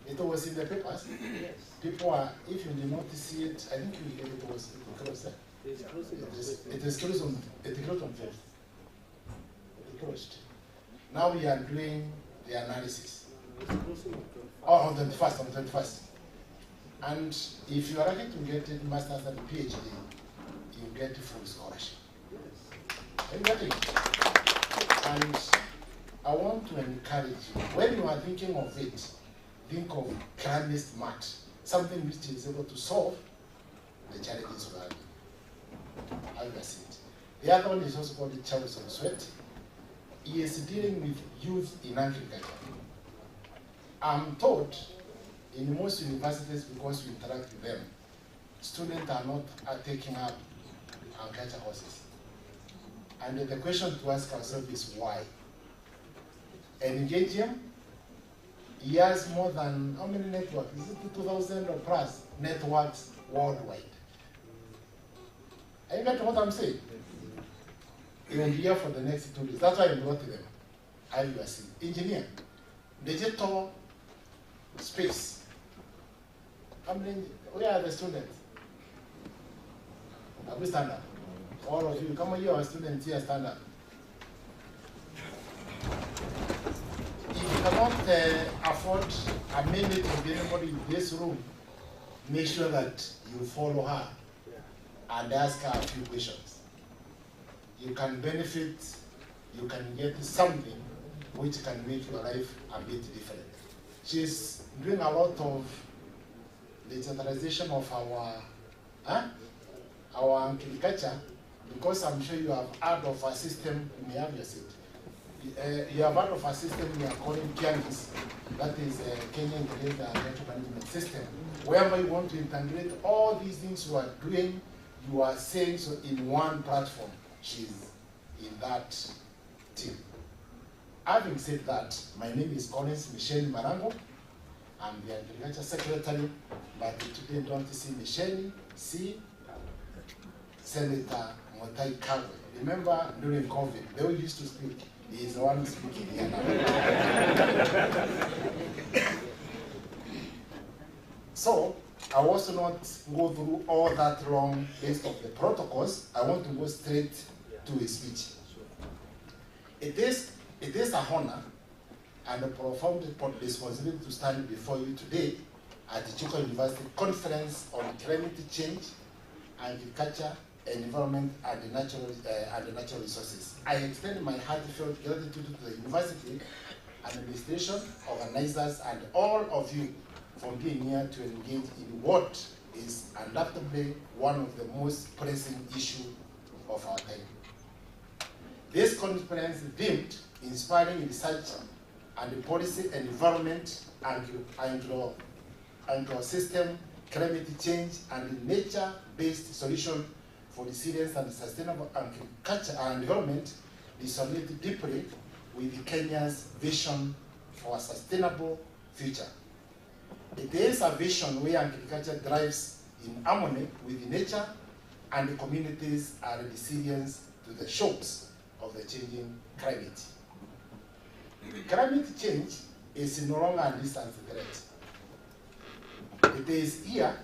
It was in the papers. Yes. People are, if you did not see it, I think it was closed. It is closed on 5th. It closed. Now we are doing the analysis. On the 21st. And if you are lucky to get it, master's and PhD, you get full scholarship. Are you getting it? And I want to encourage you, when you are thinking of it, think of climate smart, something which is able to solve the challenges of our see it. The other one is also called the Charles on Sweat. He is dealing with youth in agriculture. I'm taught in most universities, because we interact with them, students are not taking up agriculture courses. And the question to ask ourselves is why? And engage him. He has more than, how many networks? Is it 2,000 or plus networks worldwide? Are you getting what I'm saying? He will be here for the next 2 days. That's why I brought them. IUC. Engineer. Digital space. How many, where are the students? Have we stand up? All of you, come on, you are students here, stand up. If you cannot afford a minute of anybody in this room. Make sure that you follow her and ask her a few questions. You can benefit, you can get something which can make your life a bit different. She's doing a lot of digitalization of our agriculture, because I'm sure you have heard of a system, you may have your seat. You have heard of a system we are calling Kiangis, that is a Kenya Integrated Agricultural Management System, whereby you want to integrate all these things you are doing, you are saying so in one platform. She's in that team. Having said that, my name is Collins Michelle Marango. I'm the Agriculture Secretary, but today don't see Michelle, see Senator Motai Kagwe. Remember during COVID, they all used to speak. He is the one speaking here now. So, I will also not go through all that long list of the protocols. I want to go straight to his speech. It is a honor and a profound responsibility to stand before you today at the Chuka University Conference on Climate Change, Agriculture, Environment, and the natural resources. I extend my heartfelt gratitude to the university, administration, organizers, and all of you for being here to engage in what is undoubtedly one of the most pressing issues of our time. This conference themed Inspiring Research and Policy, Environment, Agro-system, Climate Change, and Nature-Based Solution for Resilience and Sustainable Agriculture and Development resonated deeply with Kenya's vision for a sustainable future. It is a vision where agriculture thrives in harmony with nature and the communities are resilient to the shocks of the changing climate. Climate change is no longer a distant threat. It is here,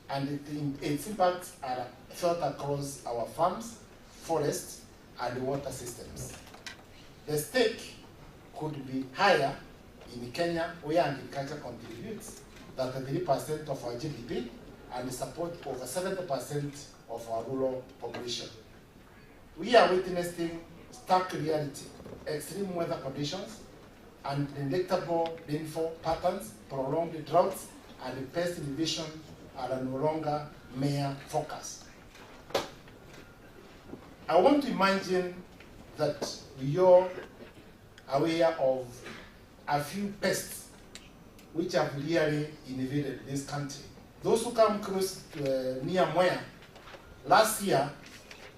and its impacts are felt across our farms, forests, and water systems. The stake could be higher in Kenya, where agriculture contributes 33% of our GDP and support over 70% of our rural population. We are witnessing stark reality, extreme weather conditions, unpredictable rainfall patterns, prolonged droughts, and pest invasion are no longer mere focus. I want to imagine that we are aware of a few pests which have really invaded this country. Those who come close to, near Moya, last year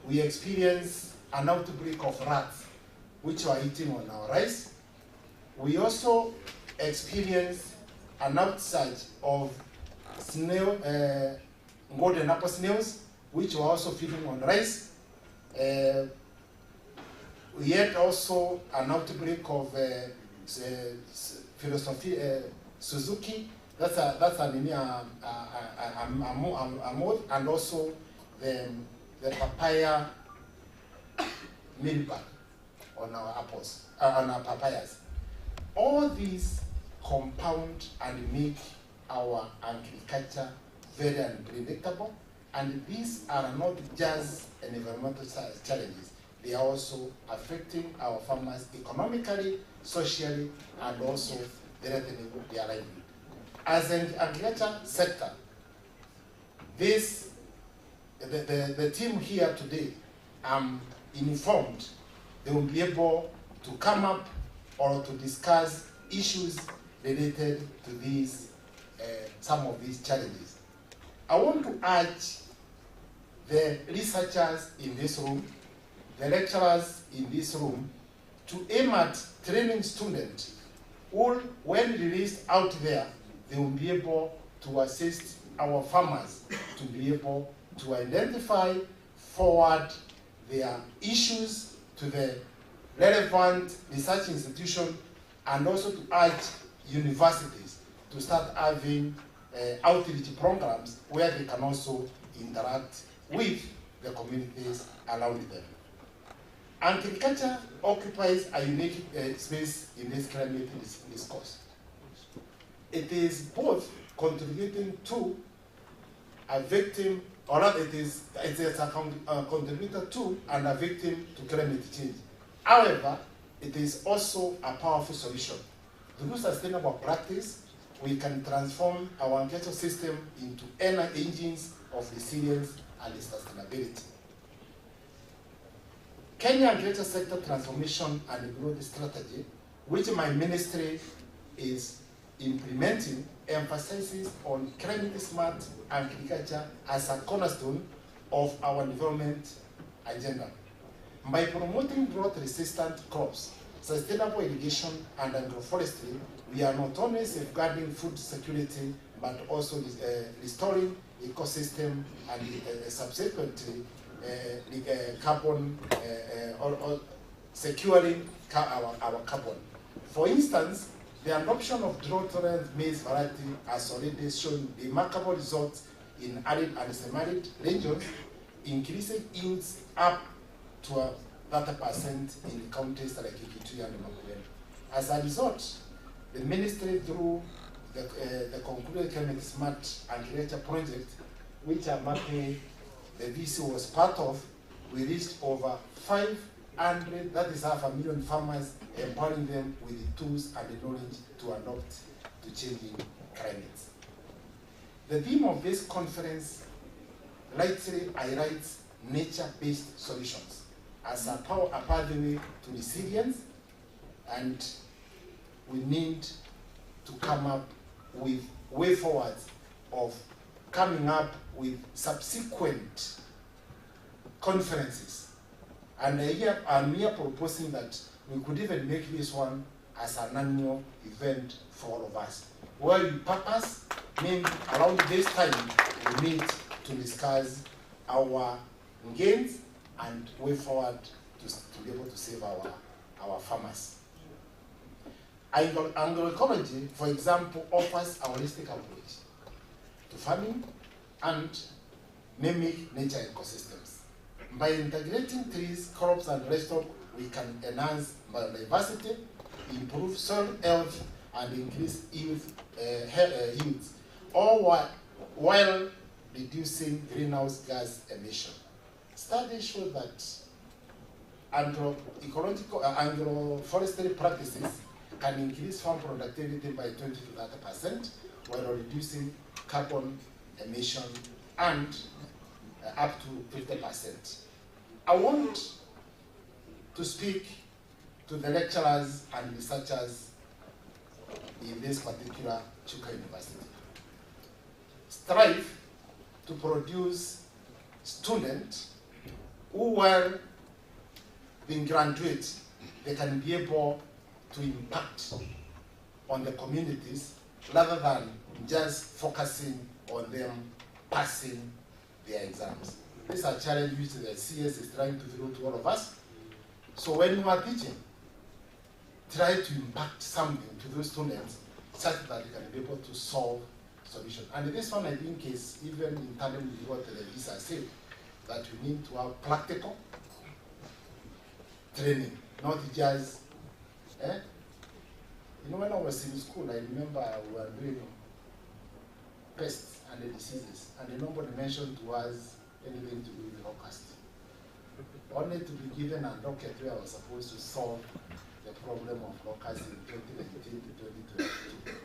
we experienced an outbreak of rats which were eating on our rice. We also experienced an outsurge of snail, golden apple snails, which were also feeding on rice. We had also an outbreak of philosophy Suzuki. That's a mold, and also the papaya mealbag on our apples, on our papayas. All these compound and make our agriculture very unpredictable, and these are not just environmental challenges, they are also affecting our farmers economically, socially, and also threatening their livelihood. As an agriculture sector, the team here today, I'm informed they will be able to come up or to discuss issues related to these, some of these challenges. I want to urge the researchers in this room, the lecturers in this room, to aim at training students who, when released out there, they will be able to assist our farmers to be able to identify, forward their issues to the relevant research institution, and also to urge universities to start having outreach programs where they can also interact with the communities around them. Agriculture occupies a unique space in this climate discourse. It is both contributing to a victim, or rather it is a contributor to and a victim to climate change. However, it is also a powerful solution. Through sustainable practice, we can transform our agricultural system into engines of resilience and sustainability. Kenya Agriculture Sector Transformation and Growth Strategy, which my ministry is implementing, emphasizes on climate-smart agriculture as a cornerstone of our development agenda. By promoting drought-resistant crops, sustainable irrigation, and agroforestry, we are not only safeguarding food security, but also restoring ecosystem and subsequently carbon, or securing our carbon. For instance, the adoption of drought-tolerant maize variety has already shown remarkable results in arid and semi-arid regions, increasing yields up to 30% in counties like Ikitui and Makueni. As a result, the ministry, through the concluded Climate Smart Agriculture project, which Amake, the VC, was part of, we reached over 500, that is 500,000 farmers, empowering them with the tools and the knowledge to adapt to changing climates. The theme of this conference lightly highlights nature-based solutions as a pathway to resilience, and we need to come up with way forwards of coming up with subsequent conferences. And I'm here proposing that we could even make this one as an annual event for all of us, where we purpose, mean around this time, we meet to discuss our gains and way forward to be able to save our farmers. Agroecology, for example, offers a holistic approach to farming and mimic nature ecosystems. By integrating trees, crops, and livestock, we can enhance biodiversity, improve soil health, and increase yields, all while reducing greenhouse gas emission. Studies show that agroforestry practices can increase farm productivity by 20 to 30% while reducing carbon emission and up to 50%. I want to speak to the lecturers and researchers in this particular Chuka University. Strive to produce students who, while being graduates, they can be able to impact on the communities rather than just focusing on them passing their exams. These are challenges which the CS is trying to throw to all of us. So when you are teaching, try to impact something to those students such that they can be able to solve solutions. And this one, I think, is even in tandem with what the Lisa said, that we need to have practical training, not just, You know, when I was in school, I remember we were doing pests and the diseases, and nobody mentioned to us anything to do with locust. Only to be given a docket where I was supposed to solve the problem of locust in 2019 to 2022.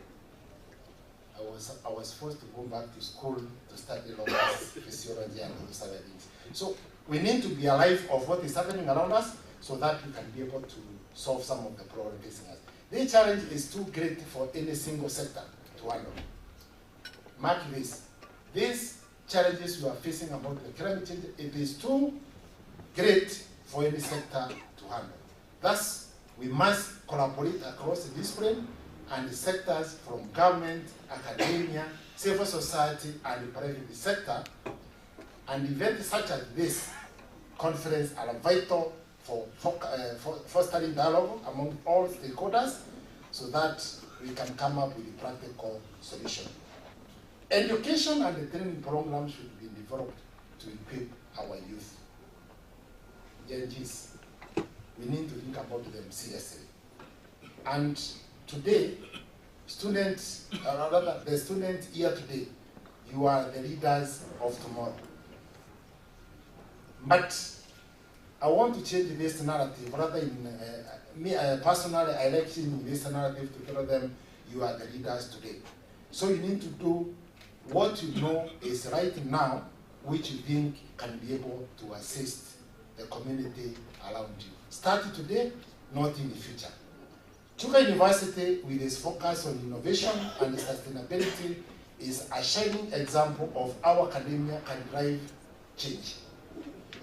I was forced to go back to school to study locust physiology and those other things. So we need to be alive of what is happening around us so that we can be able to solve some of the problems facing us. This challenge is too great for any single sector to handle. Mark this. These challenges we are facing about the climate change, it is too great for any sector to handle. Thus, we must collaborate across the discipline and the sectors from government, academia, civil society, and the private sector. And events such as this conference are vital for fostering dialogue among all stakeholders so that we can come up with a practical solution. Education and the training programs should be developed to equip our youth. Judges, we need to think about them seriously. And today, students, or rather the students here today, you are the leaders of tomorrow. But I want to change this narrative. Rather, me personally, I like changing this narrative to tell them you are the leaders today. So you need to do what you know is right now, which you think can be able to assist the community around you. Start today, not in the future. Chuka University, with its focus on innovation and sustainability, is a shining example of how academia can drive change.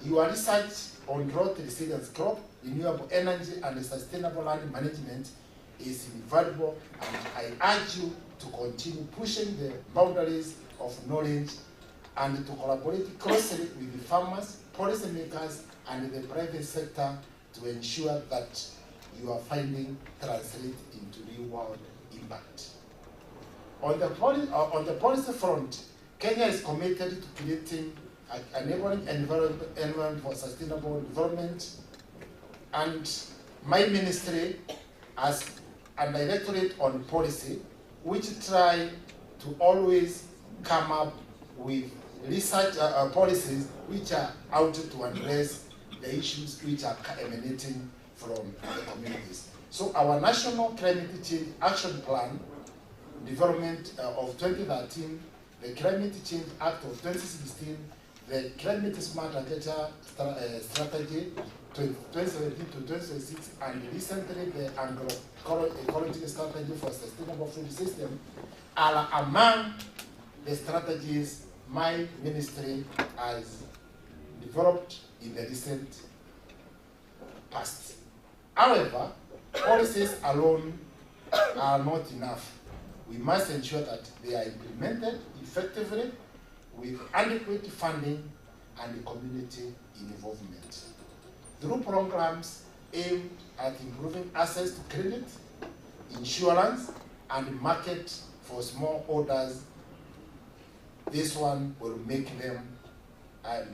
Your research on drought resilience crop, renewable energy, and sustainable land management is invaluable, and I urge you to continue pushing the boundaries of knowledge and to collaborate closely with the farmers, policymakers, and the private sector to ensure that your findings translate into real-world impact. On the policy front, Kenya is committed to creating an enabling environment for sustainable development, and my ministry has a directorate on policy which try to always come up with research policies which are out to address the issues which are emanating from the communities. So our National Climate Change Action Plan, development of 2013, the Climate Change Act of 2016, the Climate Smart Agriculture Strategy 2017 to 2026, and recently the Agroecological Strategy for Sustainable Food System are among the strategies my ministry has developed in the recent past. However, policies alone are not enough. We must ensure that they are implemented effectively with adequate funding and community involvement. Through programs aimed at improving access to credit, insurance, and market for small orders, this one will make them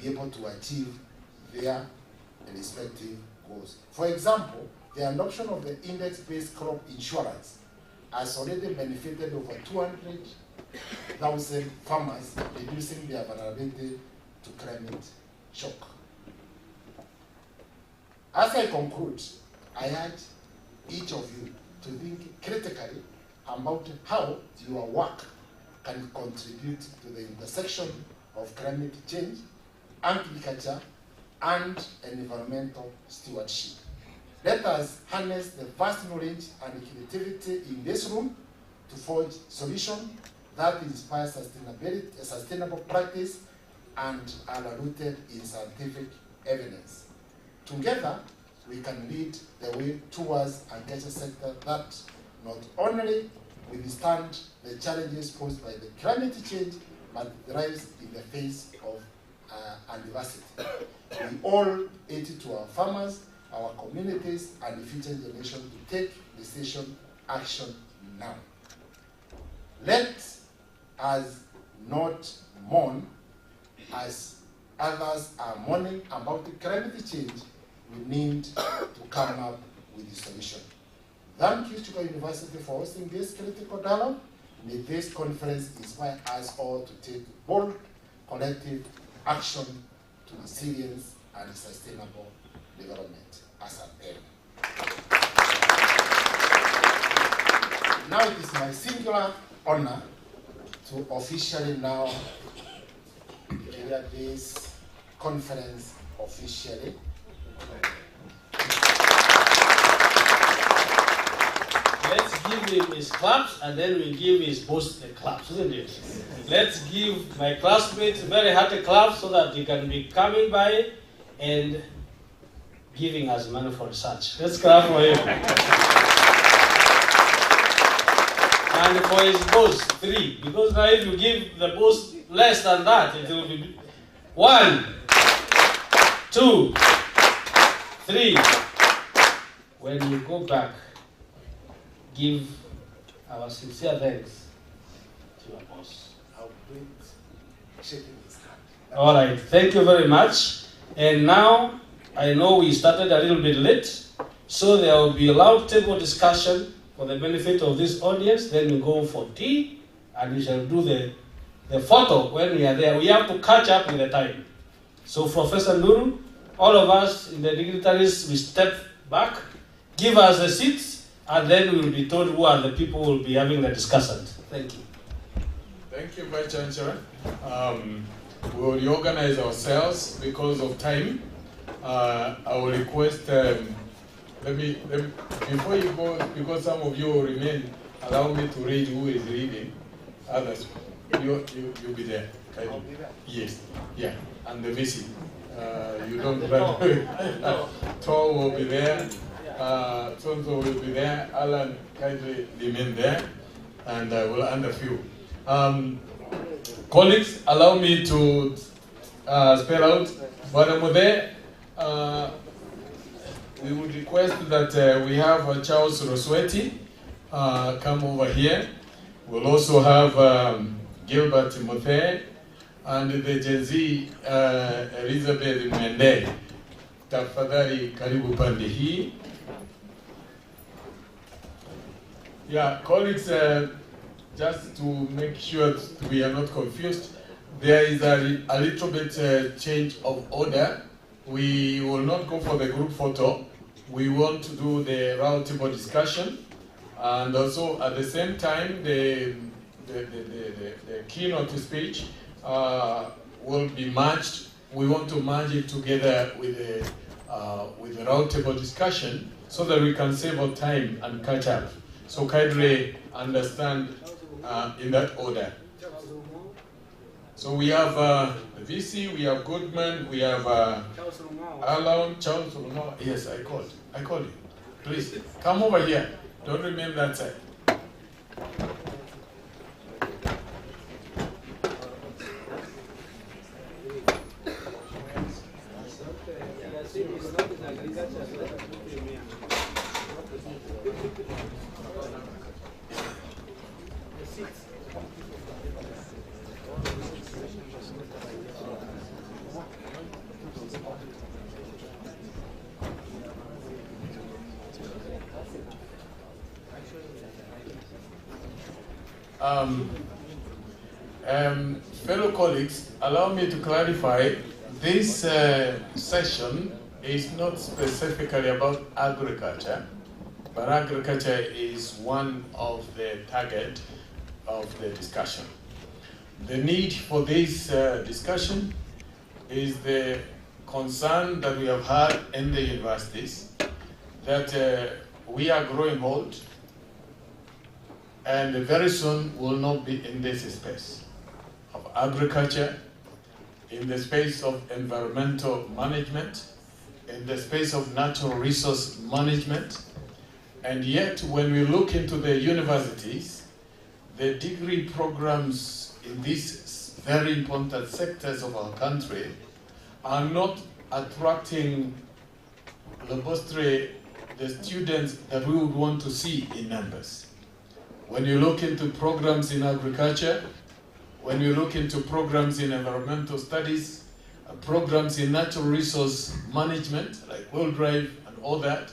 be able to achieve their respective goals. For example, the adoption of the index-based crop insurance has already benefited over 200,000 farmers, reducing their vulnerability to climate shock. As I conclude, I urge each of you to think critically about how your work can contribute to the intersection of climate change, agriculture, and environmental stewardship. Let us harness the vast knowledge and creativity in this room to forge solutions that inspire sustainable practice and are rooted in scientific evidence. Together, we can lead the way towards an agriculture sector that not only withstand the challenges posed by the climate change, but thrives in the face of adversity. We all owe it to our farmers, our communities, and the future generation to take decision action now. Let us not mourn as others are mourning about the climate change. We need to come up with a solution. Thank you, Chuka University, for hosting this critical dialogue. May this conference inspire us all to take bold, collective action to resilience and sustainable development as an aim. Now it is my singular honor to officially now declare this conference officially. Let's give him his claps, and then we give his boss the claps, isn't it? Let's give my classmates a very hearty clap so that he can be coming by and giving us money for research. Let's clap for him. And for his boss, 3. Because now if you give the boss less than that, it will be 1, 2, 3. When you go back, give our sincere thanks to your boss. I'll do it shaking his hand. All right, thank you very much. And now I know we started a little bit late, so there will be a loud table discussion for the benefit of this audience. Then we go for tea, and we shall do the photo when we are there. We have to catch up with the time. So Professor Nuru, all of us in the dignitaries, we step back, give us the seats, and then we will be told who are the people who will be having the discussion. Thank you. Thank you, Vice Chancellor. We will reorganize ourselves because of time. I will request, before you go, because some of you will remain, allow me to read who is reading. Others, you'll be there. Yes, yeah, and the VC. You don't run. Tor will be there, Tonto will be there, Alan kindly remain there, and I will end a few. Colleagues, allow me to spell out. Badamude, we would request that we have Charles Rosweti come over here. We'll also have Gilbert Timothy and the Gen Z Elizabeth Mwende. Tafadhali karibu pande hii. Yeah, colleagues, just to make sure that we are not confused, there is a little bit change of order. We will not go for the group photo. We want to do the roundtable discussion, and also at the same time, the keynote speech will be merged. We want to merge it together with the roundtable discussion so that we can save our time and catch up. So kindly understand in that order. So we have the VC, we have Goodman, we have Alan, Charles Rumau. Yes, I called you. Please, come over here. Don't remain that side. Fellow colleagues, allow me to clarify, this session is not specifically about agriculture, but agriculture is one of the target of the discussion. The need for this discussion is the concern that we have had in the universities that we are growing old, and very soon will not be in this space of agriculture, in the space of environmental management, in the space of natural resource management. And yet, when we look into the universities, the degree programs in these very important sectors of our country are not attracting robustly the students that we would want to see in numbers. When you look into programs in agriculture, when you look into programs in environmental studies, programs in natural resource management, like WorldDrive and all that,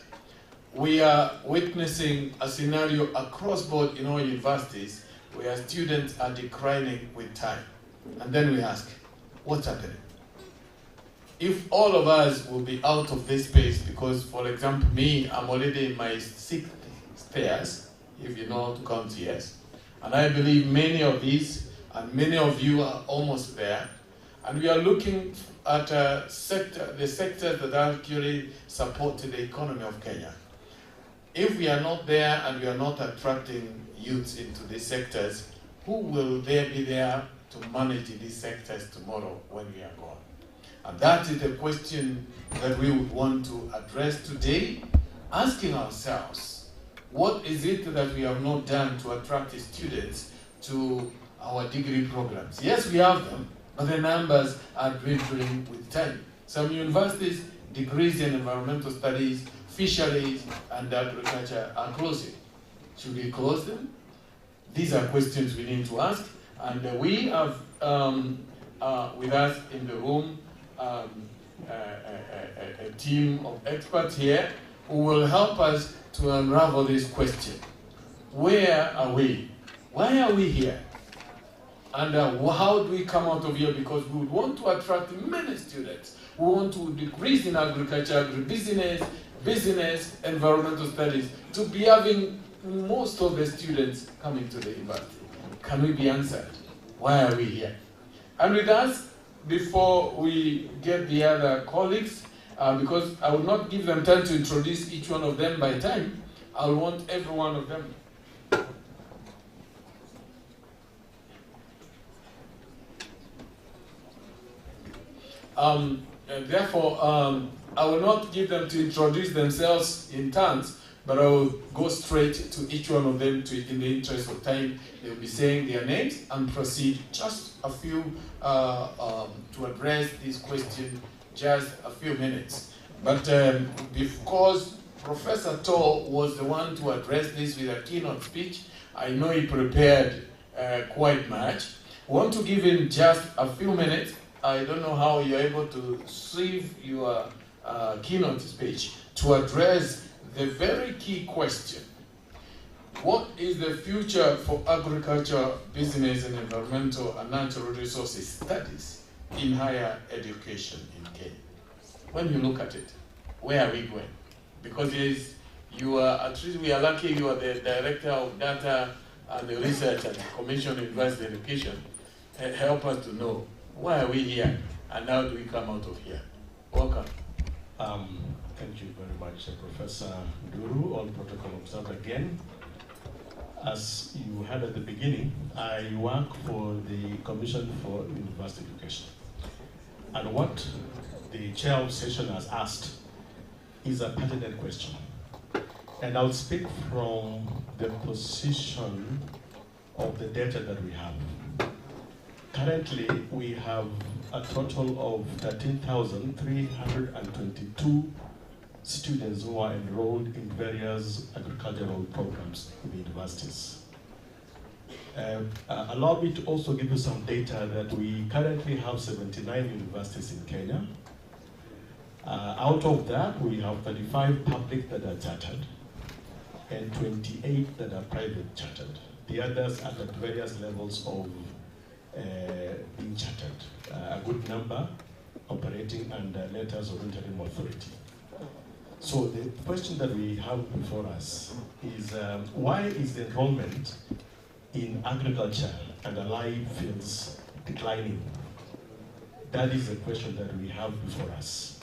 we are witnessing a scenario across board in our universities where students are declining with time. And then we ask, what's happening? If all of us will be out of this space, because, for example, me, I'm already in my 6th years, if you know how to count years, and I believe many of these and many of you are almost there, and we are looking at the sectors that actually support the economy of Kenya. If we are not there and we are not attracting youths into these sectors, who will be there to manage these sectors tomorrow when we are gone? And that is the question that we would want to address today, asking ourselves, what is it that we have not done to attract the students to our degree programs? Yes, we have them, but the numbers are dwindling with time. Some universities, degrees in environmental studies, fisheries, and agriculture are closing. Should we close them? These are questions we need to ask, and we have with us in the room a team of experts here who will help us to unravel this question. Where are we? Why are we here? And how do we come out of here? Because we would want to attract many students. We want to degrees in agriculture, agribusiness, business, environmental studies, to be having most of the students coming to the university. Can we be answered? Why are we here? And with us, before we get the other colleagues, because I will not give them time to introduce each one of them by time, I want every one of them. Therefore, I will not give them to introduce themselves in turns, but I will go straight to each one of them in the interest of time. They will be saying their names and proceed just a few to address this question, just a few minutes. But because Professor Toll was the one to address this with a keynote speech, I know he prepared quite much. I want to give him just a few minutes. I don't know how you're able to save your keynote speech to address the very key question. What is the future for agriculture, business, and environmental and natural resources studies in higher education in Kenya? When you look at it, where are we going? Because you are, at least we are lucky you are the Director of Data and Research at the Commission on University Education. Help us to know, why are we here and how do we come out of here? Welcome. Thank you very much, Professor Duru. All protocol observed again. As you heard at the beginning, I work for the Commission for University Education. And what the chair of session has asked is a pertinent question. And I'll speak from the position of the data that we have. Currently, we have a total of 13,322 students who are enrolled in various agricultural programs in the universities. Allow me to also give you some data that we currently have 79 universities in Kenya. Out of that, we have 35 public that are chartered and 28 that are private chartered. The others are at various levels of being chartered. A good number operating under letters of interim authority. So the question that we have before us is why is the enrollment in agriculture and allied fields declining? That is the question that we have before us.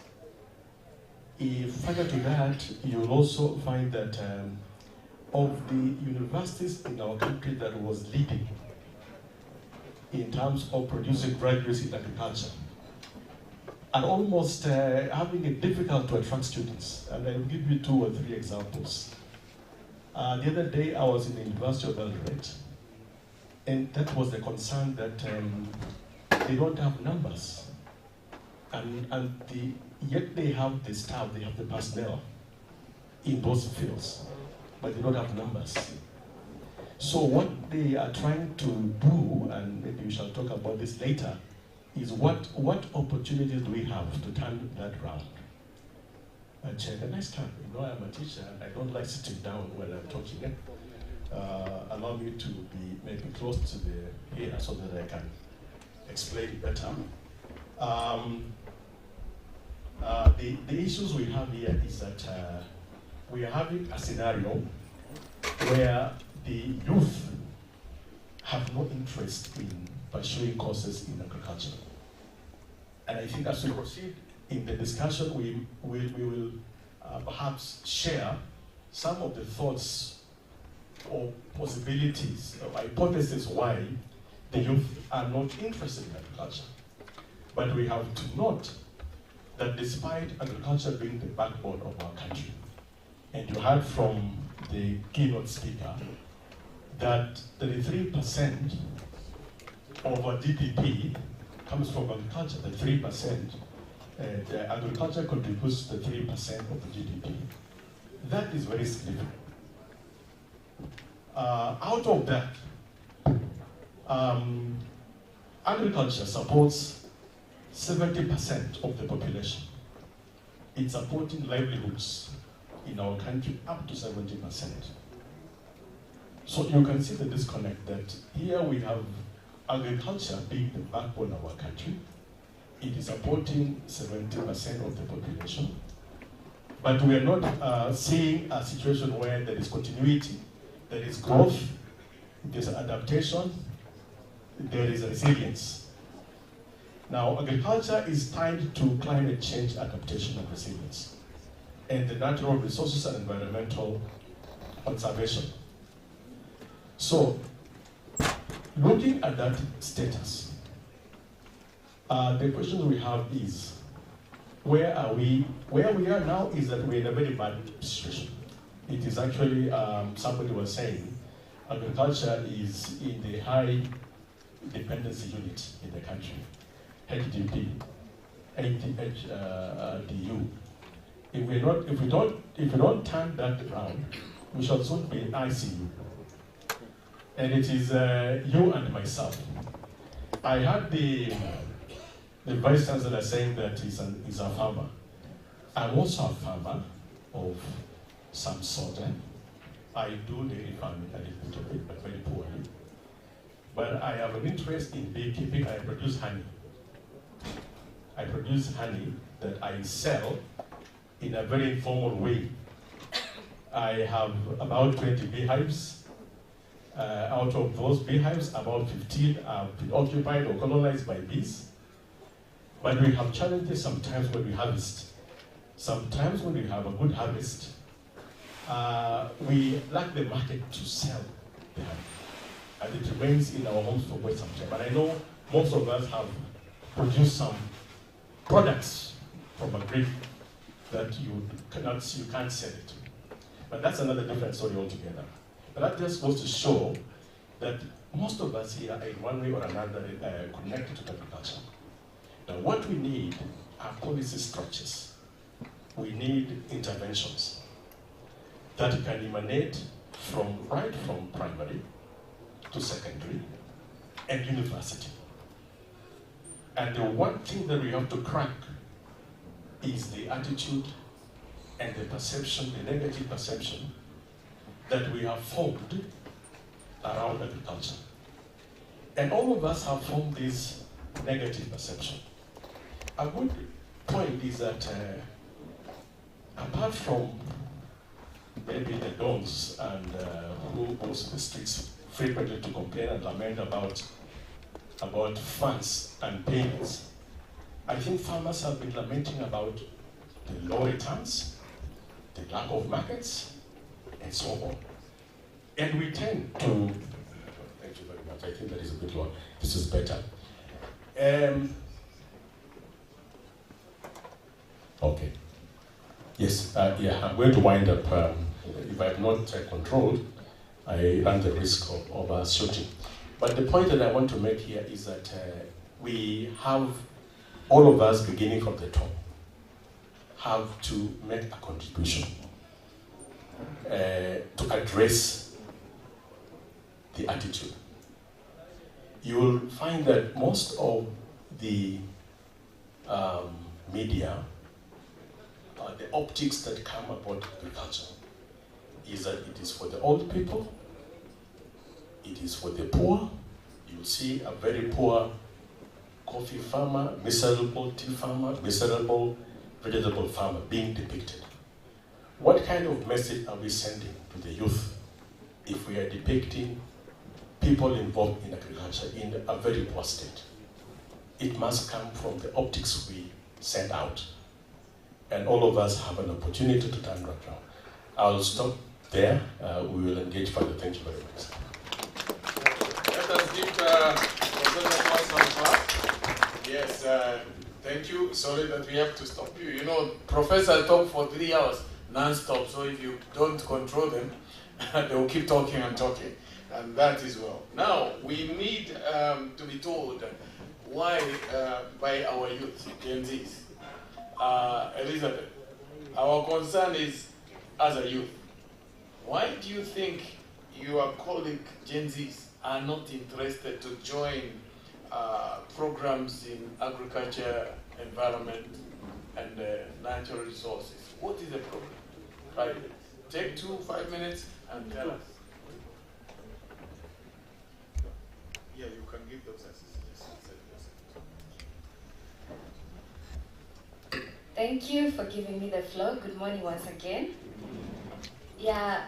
If further to that, you'll also find that of the universities in our country that was leading in terms of producing graduates in agriculture, are almost having it difficult to attract students. And I'll give you 2 or 3 examples. The other day I was in the University of Eldoret, and that was the concern that they don't have numbers. Yet they have the staff, they have the personnel in those fields, but they don't have numbers. So what they are trying to do, and maybe we shall talk about this later, is what opportunities do we have to turn that around? Chair, can I stand? You know, I'm a teacher, and I don't like sitting down when I'm talking. Allow me to be maybe close to the ear so that I can explain it better. The issues we have here is that we are having a scenario where the youth have no interest in pursuing courses in agriculture. And I think as we proceed in the discussion, we will perhaps share some of the thoughts or possibilities or hypotheses why the youth are not interested in agriculture. But we have to note that despite agriculture being the backbone of our country, and you heard from the keynote speaker that 33% of our GDP comes from agriculture, the 3%. The agriculture contributes to 3% of the GDP. That is very significant. Out of that, agriculture supports 70% of the population. It's supporting livelihoods in our country up to 70%. So you can see the disconnect that here we have agriculture being the backbone of our country. It is supporting 70% of the population. But we are not seeing a situation where there is continuity, there is growth, there's adaptation, there is resilience. Now, agriculture is tied to climate change adaptation and resilience, and the natural resources and environmental conservation. So, looking at that status, the question we have is, where are we? Where we are now is that we're in a very bad situation. It is actually, somebody was saying, agriculture is in the high dependency unit in the country, HDP, HDU. If we don't turn that around, we shall soon be in ICU. And it is you and myself. I had the Vice Chancellor saying that he's a farmer. I'm also a farmer of some sort. I do dairy farming a little bit, but very poorly. But I have an interest in beekeeping. I produce honey. I produce honey that I sell in a very informal way. I have about 20 beehives. Out of those beehives, about 15 have been occupied or colonized by bees. But we have challenges sometimes when we harvest. Sometimes when we have a good harvest, we lack the market to sell the honey. And it remains in our homes for quite some time. But I know most of us have produced some products from a grape that you can't sell it. But that's another different story altogether. But that just goes to show that most of us here are in one way or another connected to agriculture. Now what we need are policy structures. We need interventions that can emanate right from primary to secondary and university. And the one thing that we have to crack is the attitude and the perception, the negative perception that we have formed around agriculture. And all of us have formed this negative perception. A good point is that apart from maybe the dogs and who goes to the streets frequently to complain and lament about funds and payments, I think farmers have been lamenting about the low returns, the lack of markets, and so on. And we tend to, thank you very much, I think that is a good one. This is better. Okay. Yes, yeah, I'm going to wind up. If I'm not controlled, I run the risk of shooting. But the point that I want to make here is that we have, all of us beginning from the top, have to make a contribution to address the attitude. You will find that most of the media, the optics that come about agriculture is that it is for the old people, it is for the poor. You'll see a very poor coffee farmer, miserable tea farmer, miserable vegetable farmer being depicted. What kind of message are we sending to the youth if we are depicting people involved in agriculture in a very poor state? It must come from the optics we send out. And all of us have an opportunity to turn that around. I'll stop there. We will engage further. Thank you very much. Let us give Professor some clap. Yes, thank you. Sorry that we have to stop you. You know, Professor talk for 3 hours non-stop, so if you don't control them, they will keep talking and talking. And that is well. Now, we need to be told why by our youth, Gen Zs. Elizabeth, our concern is, as a youth, why do you think your colleague Gen Zs are not interested to join programs in agriculture, environment, and natural resources. What is the program? Right. Take 5 minutes and tell us. Yeah, you can give those assistants. Thank you for giving me the floor. Good morning once again. Yeah,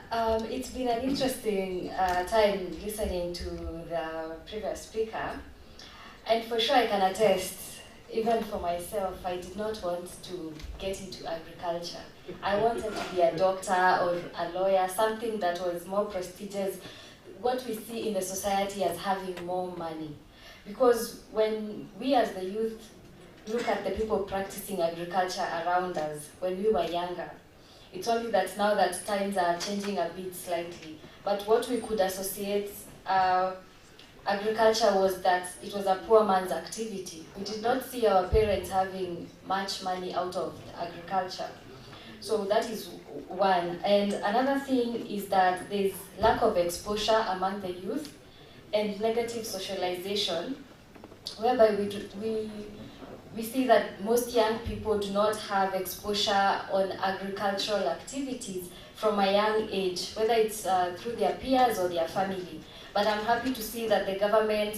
it's been an interesting time listening to the previous speaker. And for sure I can attest, even for myself, I did not want to get into agriculture. I wanted to be a doctor or a lawyer, something that was more prestigious, what we see in the society as having more money. Because when we as the youth look at the people practicing agriculture around us when we were younger, it's only that now that times are changing a bit slightly. But what we could associate agriculture was that it was a poor man's activity. We did not see our parents having much money out of agriculture. So that is one. And another thing is that there's lack of exposure among the youth and negative socialization, whereby we see that most young people do not have exposure on agricultural activities from a young age, whether it's through their peers or their family. But I'm happy to see that the government,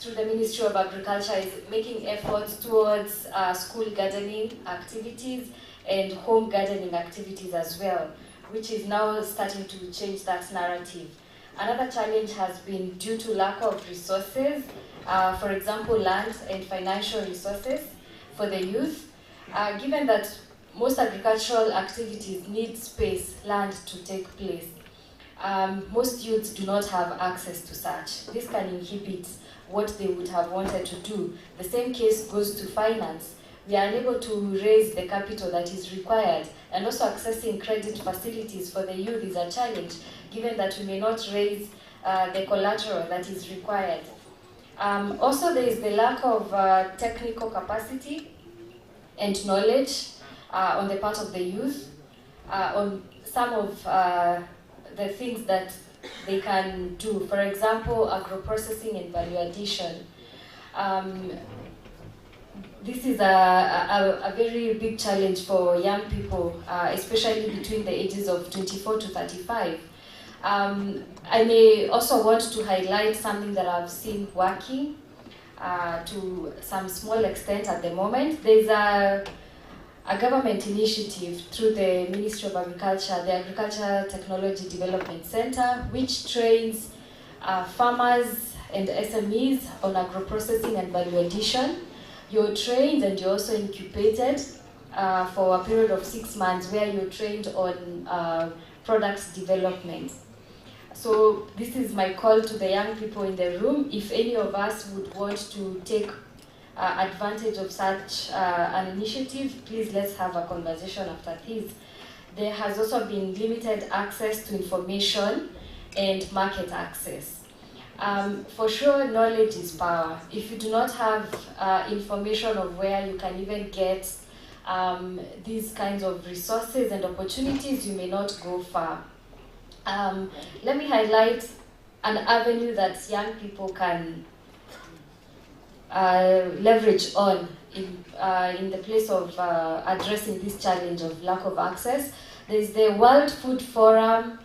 through the Ministry of Agriculture, is making efforts towards school gardening activities and home gardening activities as well, which is now starting to change that narrative. Another challenge has been due to lack of resources, for example, land and financial resources for the youth, given that most agricultural activities need space, land to take place. Most youths do not have access to such. This can inhibit what they would have wanted to do. The same case goes to finance. We are unable to raise the capital that is required, and also accessing credit facilities for the youth is a challenge, given that we may not raise the collateral that is required. Also, there is the lack of technical capacity and knowledge on the part of the youth on some of the things that they can do. For example, agro-processing and value addition. This is a very big challenge for young people, especially between the ages of 24 to 35. I may also want to highlight something that I've seen working to some small extent at the moment. There's a government initiative through the Ministry of Agriculture, the Agriculture Technology Development Center, which trains farmers and SMEs on agro-processing and value addition. You're trained and you're also incubated for a period of 6 months, where you're trained on product development. So this is my call to the young people in the room. If any of us would want to take advantage of such an initiative, please let's have a conversation after this. There has also been limited access to information and market access. For sure, knowledge is power. If you do not have information of where you can even get these kinds of resources and opportunities, you may not go far. Let me highlight an avenue that young people can leverage on in the place of addressing this challenge of lack of access. There is the World Food Forum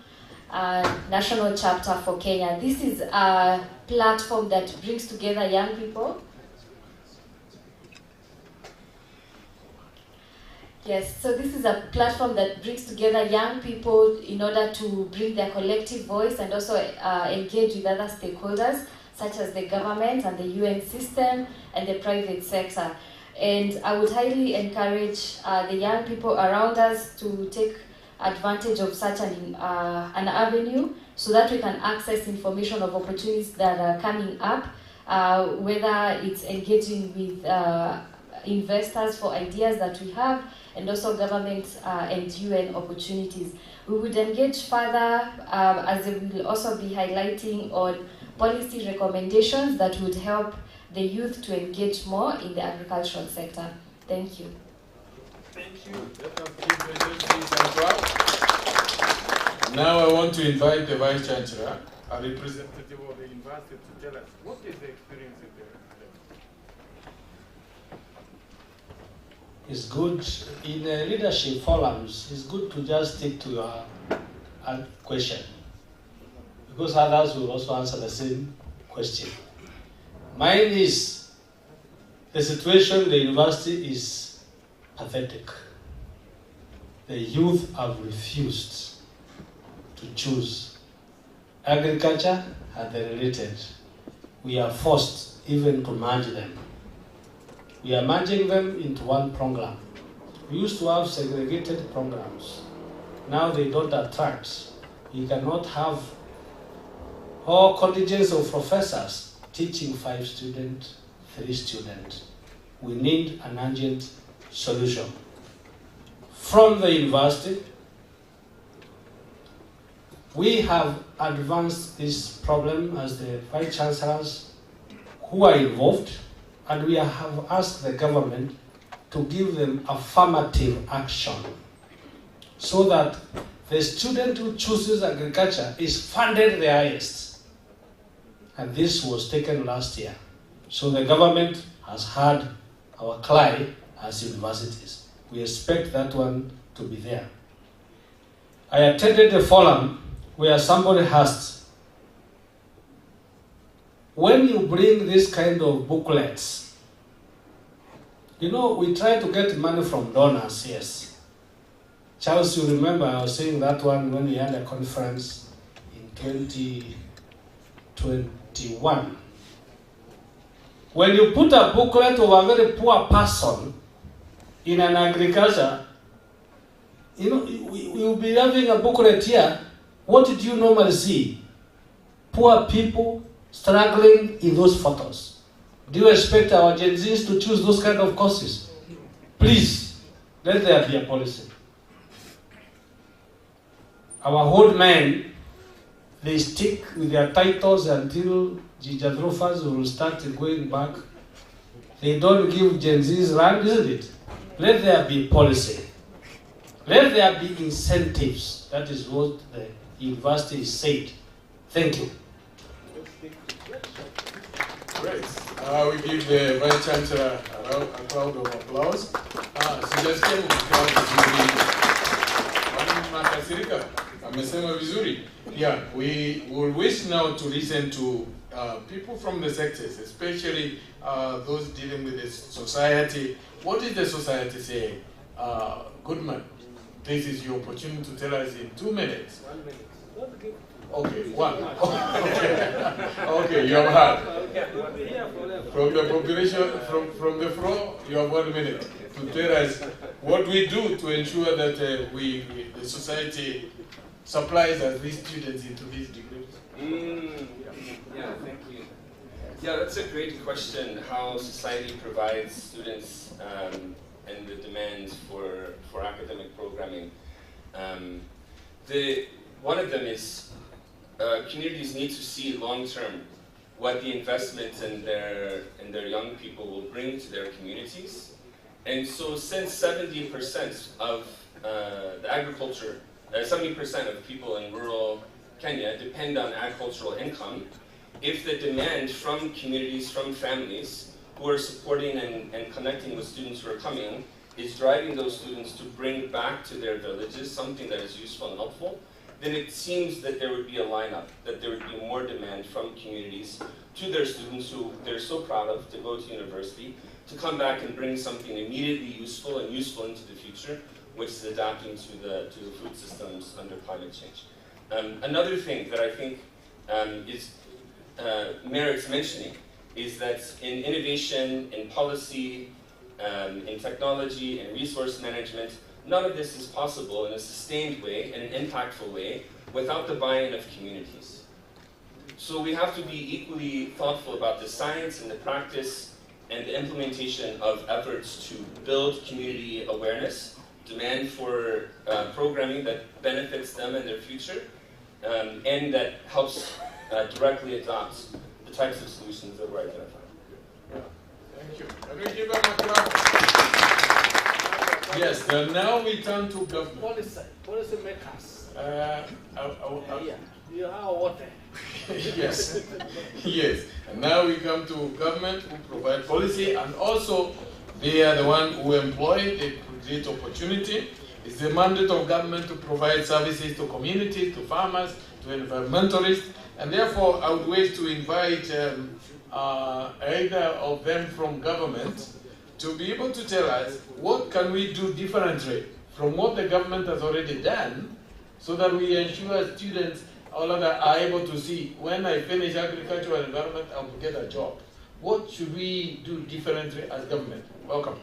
National Chapter for Kenya. This is a platform that brings together young people. Yes, so this is a platform that brings together young people in order to bring their collective voice and also engage with other stakeholders, such as the government and the UN system and the private sector. And I would highly encourage the young people around us to take advantage of such an avenue, so that we can access information of opportunities that are coming up, whether it's engaging with investors for ideas that we have, and also government and UN opportunities. We would engage further, as we will also be highlighting on policy recommendations that would help the youth to engage more in the agricultural sector. Thank you. Thank you. Now I want to invite the Vice Chancellor a representative of the university to tell us what is the experience in the It's good in leadership forums. It's good to just stick to your question, because others will also answer the same question. Mine is the situation in the university is pathetic. The youth have refused to choose agriculture and the related. We are forced even to merge them. We are merging them into one program. We used to have segregated programs. Now they don't attract. You cannot have whole contingents of professors teaching 5 students, 3 students. We need an urgent solution. From the university, we have advanced this problem as the Vice Chancellors who are involved, and we have asked the government to give them affirmative action so that the student who chooses agriculture is funded the highest. And this was taken last year. So the government has heard our cry as universities. We expect that one to be there. I attended a forum where somebody asked, when you bring this kind of booklets, you know, we try to get money from donors, yes. Charles, you remember I was saying that one when we had a conference in 2021. When you put a booklet of a very poor person in an agriculture, you know, we will be having a booklet here. What did you normally see? Poor people struggling in those photos. Do you expect our Gen Zs to choose those kind of courses? Please, let there be a policy. Our old men, they stick with their titles until Jijadrofas will start going back. They don't give Gen Zs land, isn't it? Let there be policy. Let there be incentives. That is what the university said. Thank you. Great. We give the Vice Chancellor a cloud of applause. Suggestion Makasirika amesema vizuri. Yeah, we will wish now to listen to people from the sectors, especially those dealing with the society. What is the society saying? Goodman, this is your opportunity to tell us in 2 minutes. 1 minute. Don't give. Okay, 1. Okay, you have heard. From the population, from the floor, you have 1 minute to tell us what we do to ensure that the society supplies us these students into these degrees. Yeah, thank you. Yeah, that's a great question, how society provides students and the demands for academic programming. One of them is communities need to see long-term what the investment in their young people will bring to their communities. And so since 70% of the agriculture, 70% of people in rural Kenya depend on agricultural income, if the demand from communities, from families who are supporting and connecting with students who are coming is driving those students to bring back to their villages something that is useful and helpful, then it seems that there would be a lineup, that there would be more demand from communities to their students who they're so proud of to go to university, to come back and bring something immediately useful and useful into the future, which is adapting to the food systems under climate change. Another thing that I think merits mentioning is that in innovation, in policy, in technology, and resource management, none of this is possible in a sustained way, in an impactful way, without the buy-in of communities. So we have to be equally thoughtful about the science and the practice and the implementation of efforts to build community awareness, demand for programming that benefits them and their future, and that helps directly adopt the types of solutions that were identified. Thank you. Can we give them a clap? Yes, then now we turn to government. Policy makers. You have water. Yes, yes. And now we come to government who provide policy, and also they are the one who employ, they create opportunity. It's the mandate of government to provide services to communities, to farmers, to environmentalists, and therefore I would wish to invite either of them from government to be able to tell us what can we do differently from what the government has already done, so that we ensure students are able to see, when I finish agricultural environment, I will get a job. What should we do differently as government? Welcome.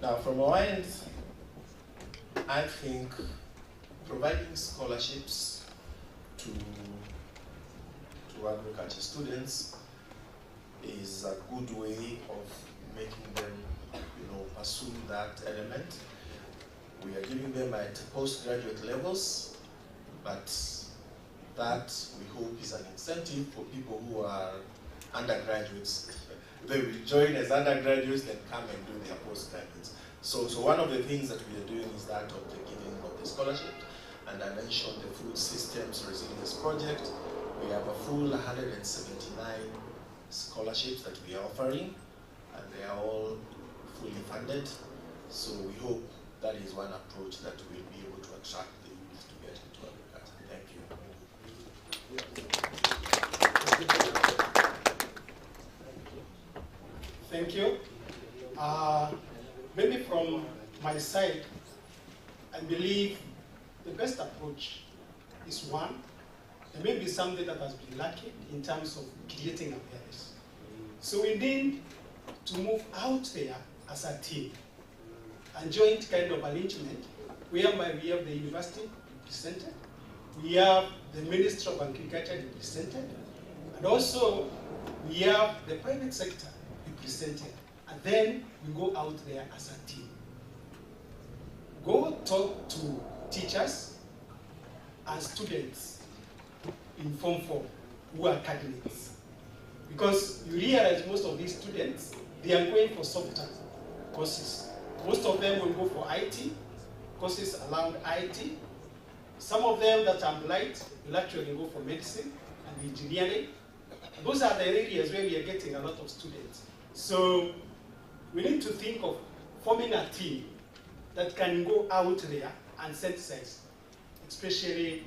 Now, from our end, I think providing scholarships to agriculture students is a good way of making them, pursue that element. We are giving them at postgraduate levels, but that we hope is an incentive for people who are undergraduates. They will join as undergraduates, then come and do their postgraduates. So one of the things that we are doing is that of the giving of the scholarship. And I mentioned the Food Systems Resilience Project. We have a full 179 scholarships that we are offering, and they are all fully funded. So we hope that is one approach that will be able to attract the youth to get into agriculture. Thank you. Thank you. Maybe from my side, I believe the best approach is one, there may be something that has been lacking in terms of creating awareness. So we need to move out there as a team, a joint kind of arrangement, whereby we have the university represented, we have the Ministry of Agriculture represented, and also we have the private sector represented. And then we go out there as a team. Go talk to teachers and students in Form 4 who are candidates. Because you realize most of these students, they are going for software courses. Most of them will go for IT, courses around IT. Some of them that are blind will actually go for medicine and engineering. Those are the areas where we are getting a lot of students. So we need to think of forming a team that can go out there and sensitize, especially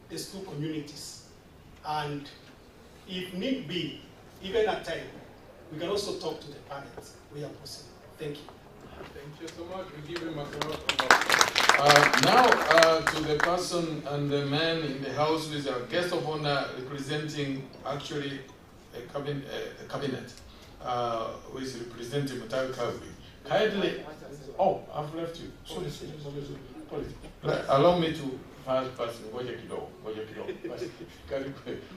the school communities. And if need be, even at time, we can also talk to the parents where possible. Thank you. Thank you so much. We give him a round of applause. Now to the person and the man in the house who is our guest of honor, representing actually a cabinet, who is representing Mutawi Kalvi. Kindly, I've left you. Sorry. Allow me to first pass.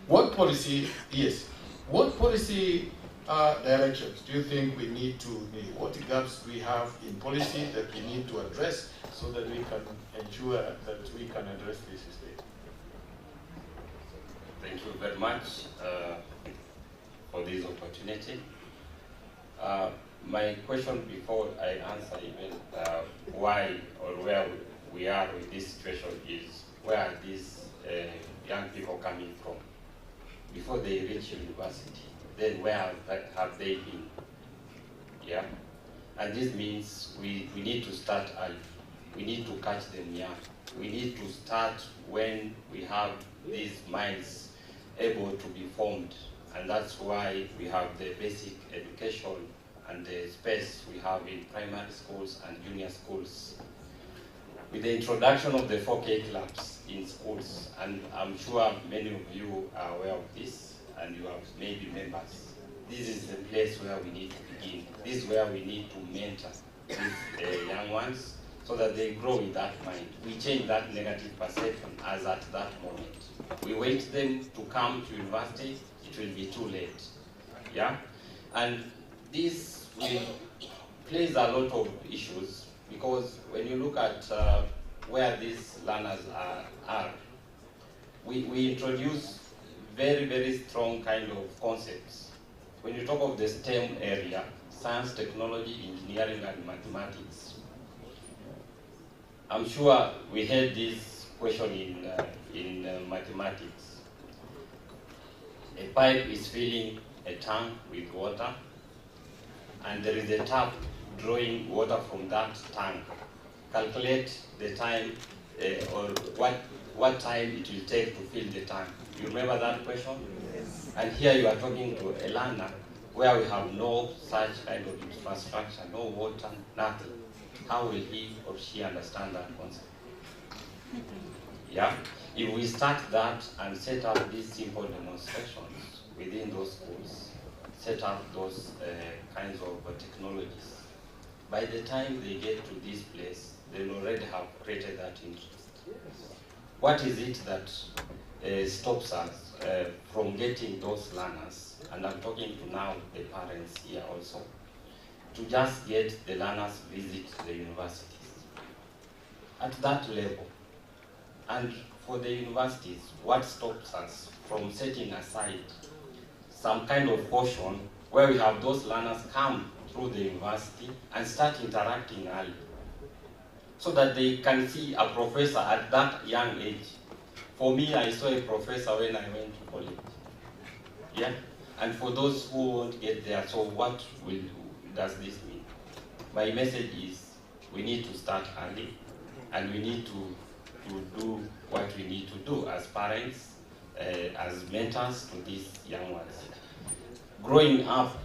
What policy, what policy directions do you think we need to meet? What gaps do we have in policy that we need to address so that we can ensure that we can address this issue? Thank you very much for this opportunity. My question before I answer even why or where we are with this situation is, where are these young people coming from before they reach university? Then where have they been? Yeah, and this means we need to start early. We need to catch them young. We need to start when we have these minds able to be formed, and that's why we have the basic education and the space we have in primary schools and junior schools. With the introduction of the 4K clubs in schools, and I'm sure many of you are aware of this, and you have maybe members, this is the place where we need to begin. This is where we need to mentor these young ones so that they grow with that mind. We change that negative perception as at that moment. We wait them to come to university, it will be too late. Yeah? And this will plays a lot of issues, because when you look at where these learners are, we introduce very, very strong kind of concepts. When you talk of the STEM area, science, technology, engineering, and mathematics. I'm sure we had this question in mathematics. A pipe is filling a tank with water, and there is a tap drawing water from that tank. Calculate the time or what time it will take to fill the tank. You remember that question? Yes. And here you are talking to a learner where we have no such kind of infrastructure, no water, nothing. How will he or she understand that concept? Yeah. If we start that and set up these simple demonstrations within those schools, set up those kinds of technologies, by the time they get to this place, they will already have created that interest. What is it that stops us from getting those learners, and I'm talking to now the parents here also, to just get the learners visit the universities at that level? And for the universities, what stops us from setting aside some kind of portion where we have those learners come through the university and start interacting early, so that they can see a professor at that young age? For me, I saw a professor when I went to college. Yeah? And for those who won't get there, so what does this mean? My message is we need to start early, and we need to do what we need to do as parents, as mentors to these young ones. Growing up,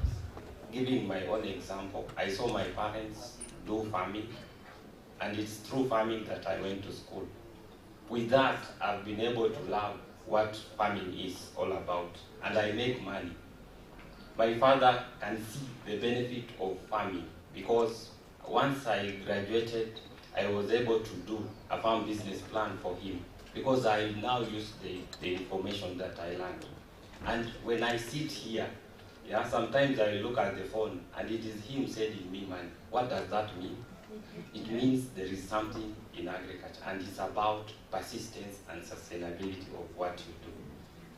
giving my own example, I saw my parents do farming, and it's through farming that I went to school. With that, I've been able to learn what farming is all about, and I make money. My father can see the benefit of farming, because once I graduated, I was able to do a farm business plan for him, because I now use the information that I learned. And when I sit here, yeah, sometimes I look at the phone and it is him sending me money. What does that mean? It means there is something in agriculture, and it's about persistence and sustainability of what you do.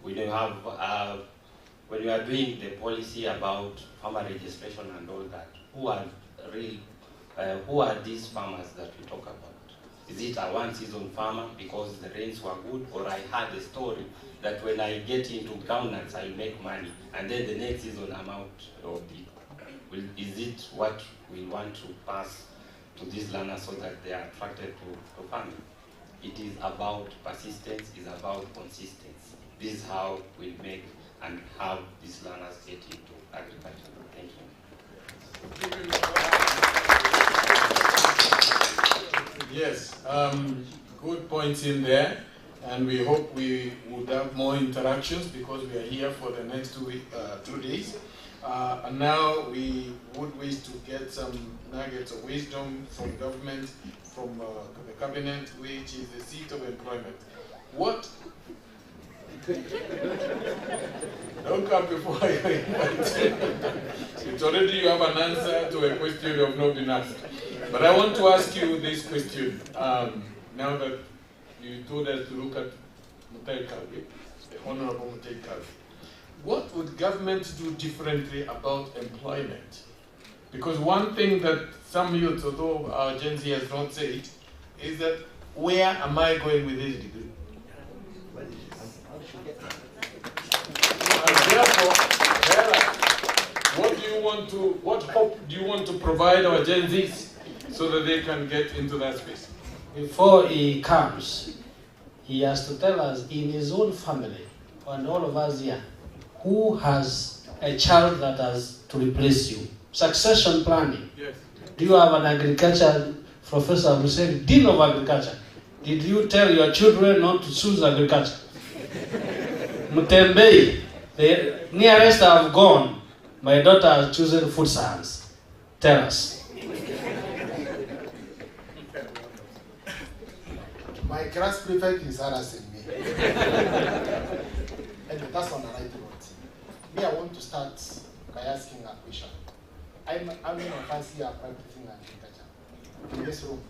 When you have, when you are doing the policy about farmer registration and all that, who are these farmers that we talk about? Is it a one-season farmer because the rains were good, or I heard a story that when I get into groundnuts, I'll make money, and then the next season I'm out of it? Is it what we want to pass to these learners so that they are attracted to farming? It is about persistence, it's about consistency. This is how we make and have these learners get into agriculture. Thank you. Yes, good points in there, and we hope we would have more interactions because we are here for the next 2 days. And now we would wish to get some nuggets of wisdom from government, from the cabinet, which is the seat of employment. What? Don't come before I invite you. It's already you have an answer to a question you have not been asked. But I want to ask you this question. Now that you told us to look at Mutai Kalbi, the Honorable Mutai Kalbi, what would government do differently about employment? Because one thing that some youths, although our Gen Z has not said, is that where am I going with this degree? And therefore, what hope do you want to provide our Gen Zs so that they can get into that space? Before he comes, he has to tell us in his own family, and all of us here, who has a child that has to replace you. Succession planning. Yes. Do you have an agriculture professor who said, Dean of Agriculture? Did you tell your children not to choose agriculture? Mutembei, the nearest I've gone, my daughter has chosen food science. Tell us. My class prefect is harassing me. And that's on the right road. Me, I want to start by asking a question. How many of us here are practicing agriculture in this room?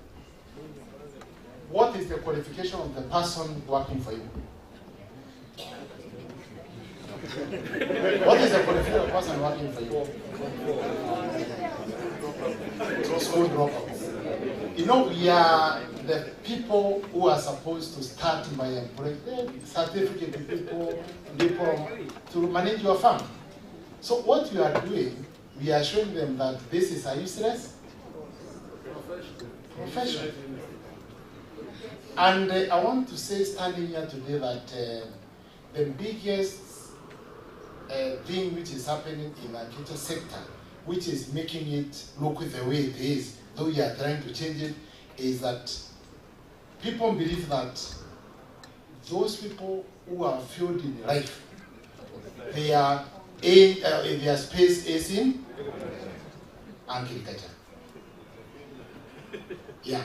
What is the qualification of the person working for you? What is the qualification of the person working for you? School dropouts. You know, we are the people who are supposed to start by employing certificate people, diploma, to manage your farm. So what we are doing, we are showing them that this is a useless profession. And I want to say, standing here today, that the biggest thing which is happening in the agriculture sector, which is making it look the way it is, though we are trying to change it, is that people believe that those people who are filled in life, their space is in agriculture. Yeah.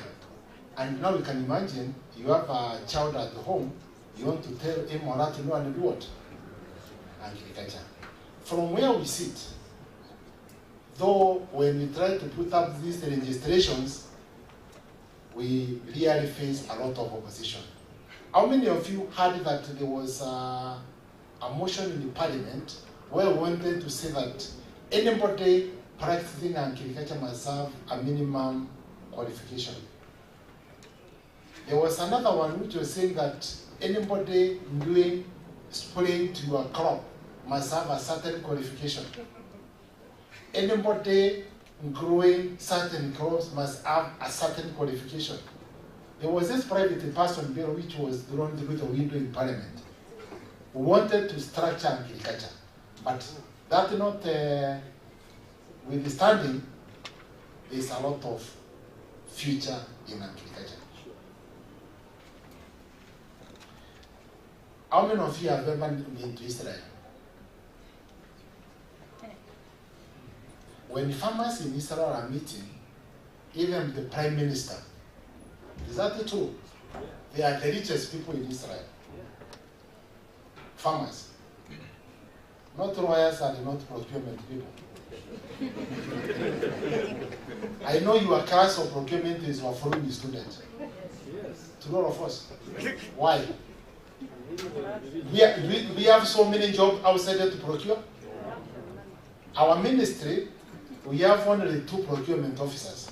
And now you can imagine, you have a child at home, you want to tell him or her to know and do what? Agriculture. From where we sit, though when we try to put up these registrations, we really face a lot of opposition. How many of you heard that there was a motion in the parliament where we wanted to say that anybody practicing agriculture must have a minimum qualification? There was another one which was saying that anybody doing spraying to a crop must have a certain qualification. Anybody growing certain crops must have a certain qualification. There was this private person bill which was thrown through the window in parliament. We wanted to structure agriculture, but that not withstanding, there's a lot of future in agriculture. How many of you have ever been to Israel? When farmers in Israel are meeting, even the prime minister, is that true? They are the richest people in Israel. Farmers. Not lawyers and not procurement people. I know your class of procurement is your foreign student. To all of us. Why? We have so many jobs outside there to procure. Our ministry, we have only 2 procurement officers.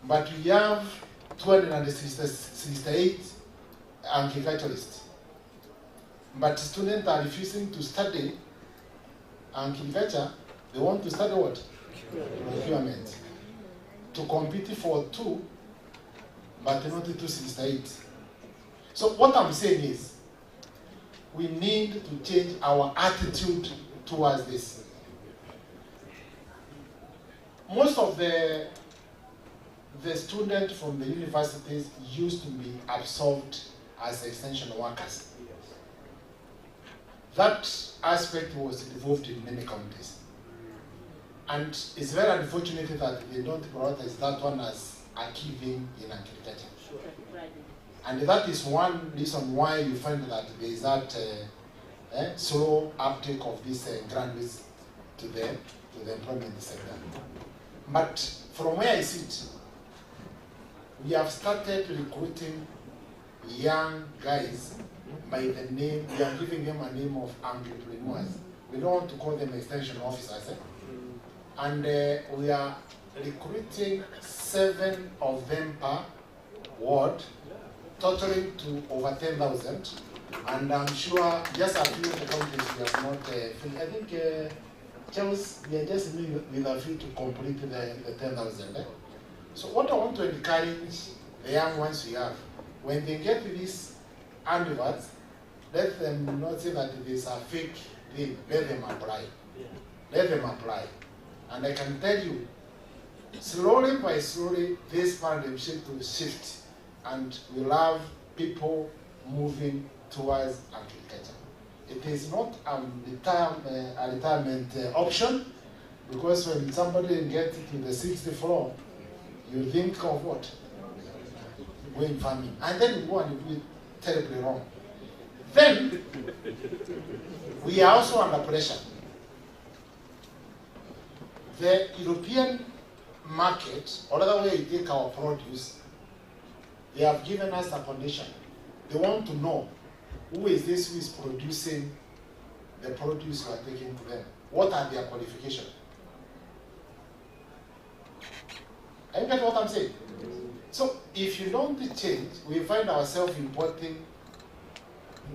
But we have 268 agriculturists. But students are refusing to study agriculture. They want to study what? Procurement. To compete for 2, but not 268. So what I'm saying is, we need to change our attitude towards this. Most of the students from the universities used to be absorbed as extension workers. That aspect was involved in many countries. And it's very unfortunate that they don't prioritize that one as a key thing in agriculture. And that is one reason why you find that there is that slow uptake of these graduates to the employment sector. But from where I sit, we have started recruiting young guys by the name, we are giving them a name of entrepreneurs. We don't want to call them extension officers. And we are recruiting 7 of them per ward, totaling to over 10,000. And I'm sure just a few of the countries we have not finished. I think, Charles, we are just with a few to complete the 10,000. So what I want to encourage the young ones we have, when they get these adverts, let them not say that it is a fake thing. Let them apply. Let them apply. And I can tell you, slowly by slowly, this paradigm shift will shift, and we'll have people moving towards agriculture. It is not a retirement option, because when somebody gets to the 60th floor, you think of what? Going farming. And then you go and do it terribly wrong. Then, we are also under pressure. The European market, or other way you take our produce, they have given us a condition. They want to know who is this who is producing the produce we are taking to them. What are their qualifications? Are you getting what I'm saying? So if you don't change, we find ourselves importing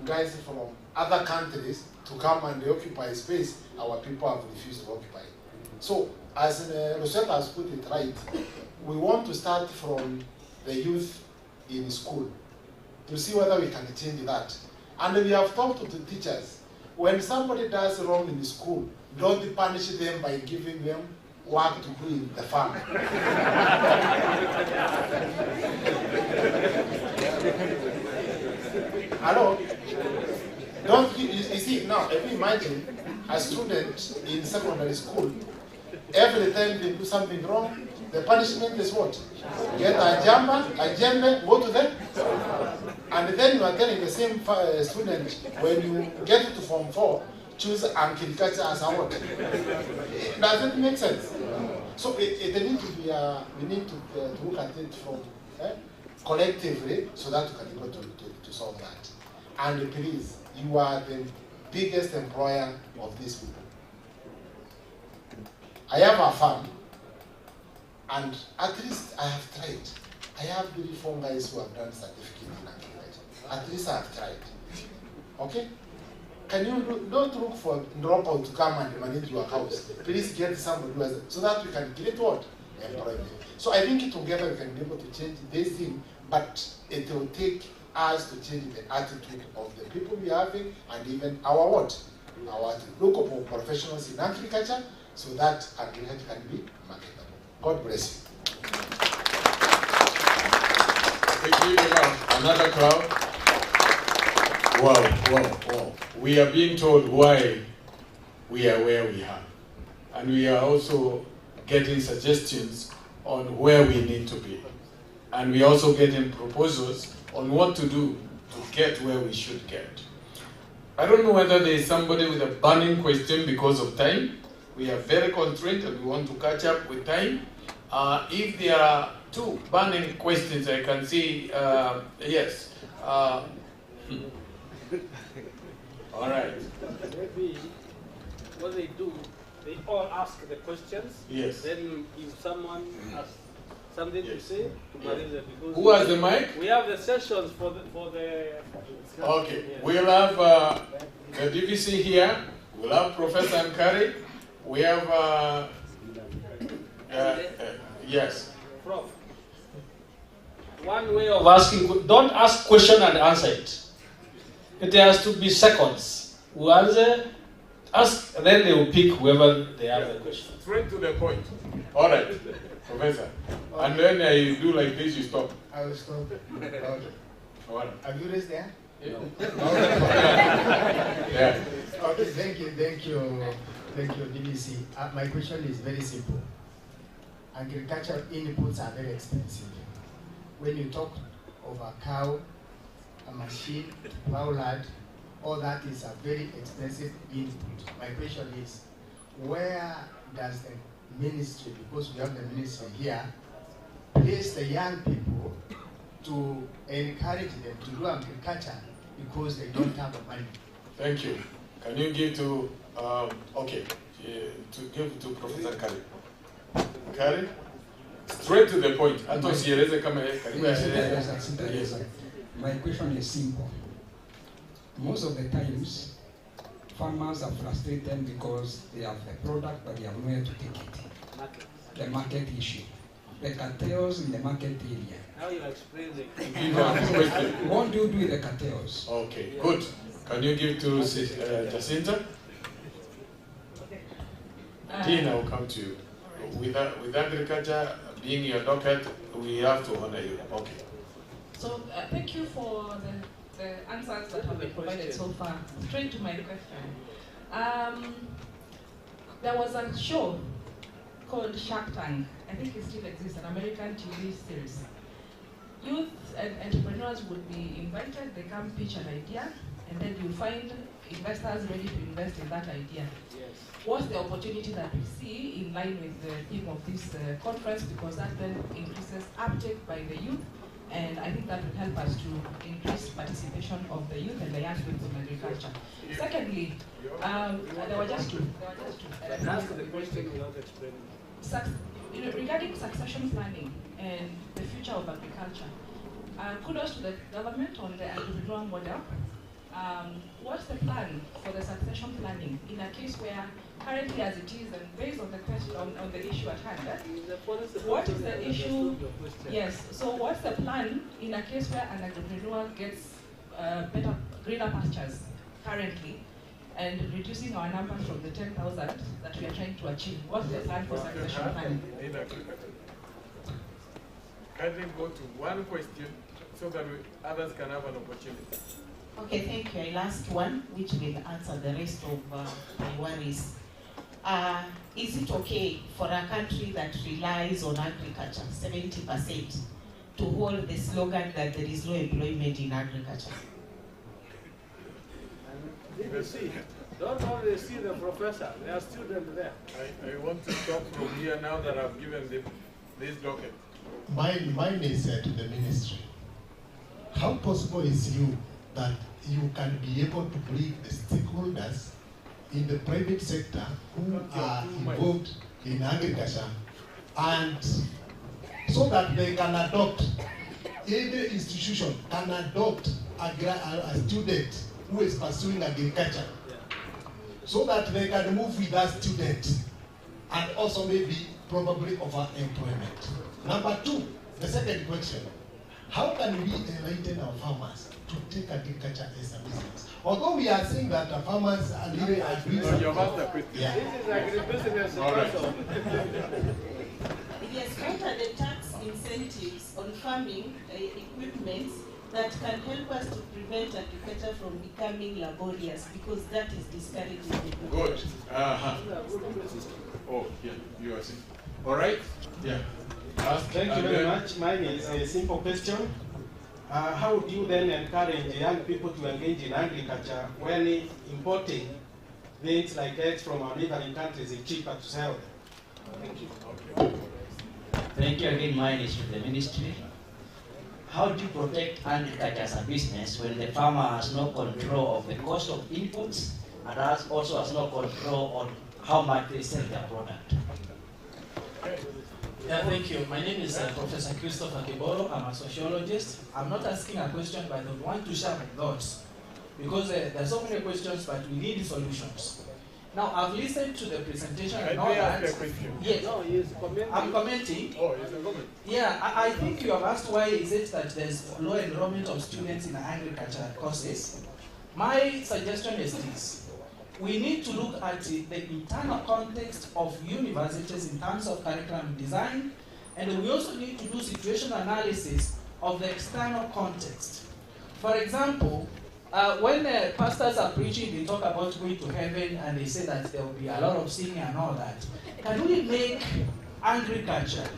guys from other countries to come and occupy space our people have refused to occupy. So as Rosetta has put it right, we want to start from the youth in school to see whether we can change that. And we have talked to the teachers. When somebody does wrong in school, don't punish them by giving them work to do in the farm. Hello? Don't you see now? If you imagine a student in secondary school, every time they do something wrong, the punishment is what? Get a jembe, go to them. And then you are telling the same student, when you get to Form 4, choose agriculture as a what? Does it make sense? So it needs to be, we need to look at it from collectively so that we can be able to solve that. And please, you are the biggest employer of these people. I have a farm, and at least I have tried. I have 3-4 guys who have done certificate in agriculture. At least I have tried. Okay? Can you don't look for dropout to come and manage your house. Please get somebody who has it, so that we can create what? Employment. So I think together we can be able to change this thing, but it will take us to change the attitude of the people we are having and even our what? Our local professionals in agriculture, so that agriculture can be marketable. God bless you. Another crowd. Wow. We are being told why we are where we are. And we are also getting suggestions on where we need to be. And we are also getting proposals on what to do to get where we should get. I don't know whether there is somebody with a burning question because of time. We are very constrained and we want to catch up with time. If there are 2 burning questions, I can see, yes. All right. Maybe what they do, they all ask the questions. Yes. Then if someone has something to say, to manage it. Because who has the mic? We have the sessions for the Okay. Yeah. We'll have the DVC here. We'll have Professor Nkari. We have, yes. Prof. One way of asking, don't ask question and answer it. It has to be seconds. Who answer, ask, and then they will pick whoever they have the question. Straight to the point. All right, Professor. And then you do like this, you stop. I will stop. Okay. All right. Have you raised there? Yeah. Yeah. Okay, thank you, DVC. My question is very simple. Agricultural inputs are very expensive. When you talk of a cow, a machine, plow land, all that is a very expensive input. My question is, where does the ministry, because we have the ministry here, place the young people to encourage them to do agriculture because they don't have the money? Thank you. Can you give to, to give to Professor Kari? Kari? Straight to the point. Yes. My question is simple. Most of the times, farmers are frustrated because they have the product but they have nowhere to take it. The market issue. The cartels in the market area. How you explain What do you do with the cartels? Okay, good. Can you give to Jacinta? Tina will come to you. With agriculture being your docket, we have to honor you. Okay. So thank you for the answers that have been provided so far. Straight to my question. There was a show called Shark Tank. I think it still exists, an American TV series. Youth and entrepreneurs would be invited, they come pitch an idea, and then you find investors ready to invest in that idea. Yes. What's the opportunity that we see in line with the theme of this conference, because that then increases uptake by the youth, and I think that will help us to increase participation of the youth and the young people in agriculture. Secondly, there were just two. Ask the question without explaining. regarding succession planning and the future of agriculture, kudos to the government on the agricultural model. What's the plan for the succession planning in a case where currently as it is and based on the question on the issue at hand? What is the issue? Yes. So what's the plan in a case where an entrepreneur gets greener pastures currently and reducing our numbers from the 10,000 that we are trying to achieve? What's the plan for succession planning? Kindly go to one question so that others can have an opportunity. Okay, thank you. I'll ask one, which will answer the rest of my worries. Is it okay for a country that relies on agriculture, 70%, to hold the slogan that there is no employment in agriculture? Don't only see the professor, there are students there. I want to stop from here now that I've given them this docket. Mine is to the ministry. How possible is you that you can be able to bring the stakeholders in the private sector who are involved in agriculture, and so that they can adopt, every institution can adopt a student who is pursuing agriculture, so that they can move with that student and also maybe probably over employment. Number two, the second question, how can we enlighten our farmers to take agriculture as a business? Although we are saying that the farmers are really doing something. Yeah. This is agribusiness also. Yes, what are the tax incentives on farming equipment that can help us to prevent agriculture from becoming laborious, because that is discouraging the people. Good. Oh, yeah, you are saying. All right? Yeah. Thank you very much. Mine is a simple question. How do you then encourage young people to engage in agriculture when importing things like eggs from our neighboring countries is cheaper to sell? Thank you. Thank you again. Mine is with the ministry. How do you protect agriculture as a business when the farmer has no control of the cost of inputs and also has no control on how much they sell their product? Yeah, thank you. My name is Professor Christopher Kiboro. I'm a sociologist. I'm not asking a question, but I want to share my thoughts, because there are so many questions, but we need solutions. Now, I've listened to the presentation and all that. Yes, no, I'm commenting. Oh, it's a comment. Yeah, I think you have asked why is it that there's low enrollment of students in agriculture courses. My suggestion is this. We need to look at the internal context of universities in terms of curriculum design, and we also need to do situation analysis of the external context. For example, when pastors are preaching, they talk about going to heaven and they say that there will be a lot of singing and all that. Can we make agriculture,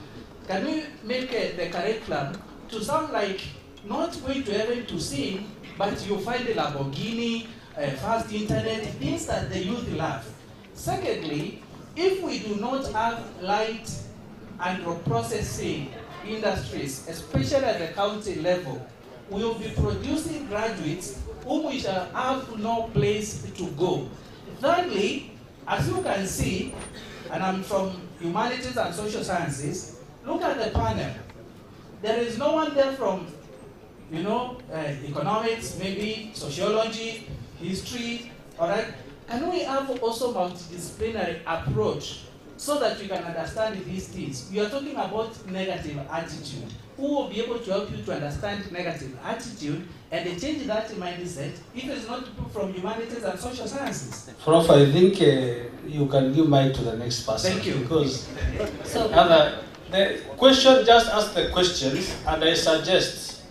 can we make the curriculum to sound like not going to heaven to sing, but you find a Lamborghini, fast internet, things that the youth love. Secondly, if we do not have light and processing industries, especially at the county level, we will be producing graduates whom we shall have no place to go. Thirdly, as you can see, and I'm from humanities and social sciences, look at the panel. There is no one there from, economics, maybe sociology, history, all right? Can we have also multidisciplinary approach so that we can understand these things? We are talking about negative attitude. Who will be able to help you to understand negative attitude and change that mindset if it's not people from humanities and social sciences? Prof, I think you can give mic to the next person. Thank you. Because the question, just ask the questions, and I suggest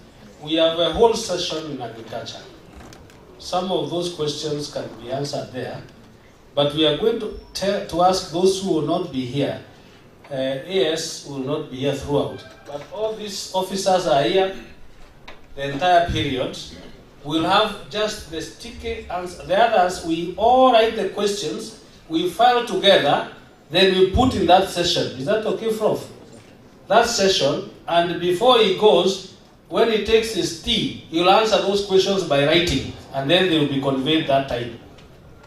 we have a whole session in agriculture. Some of those questions can be answered there, but we are going to ask those who will not be here. AS will not be here throughout, but all these officers are here the entire period. We'll have just the sticky answer. The others, we all write the questions, we file together, then we put in that session. Is that okay, Prof? That session, and before he goes, when he takes his tea, he'll answer those questions by writing, and then they will be conveyed that time.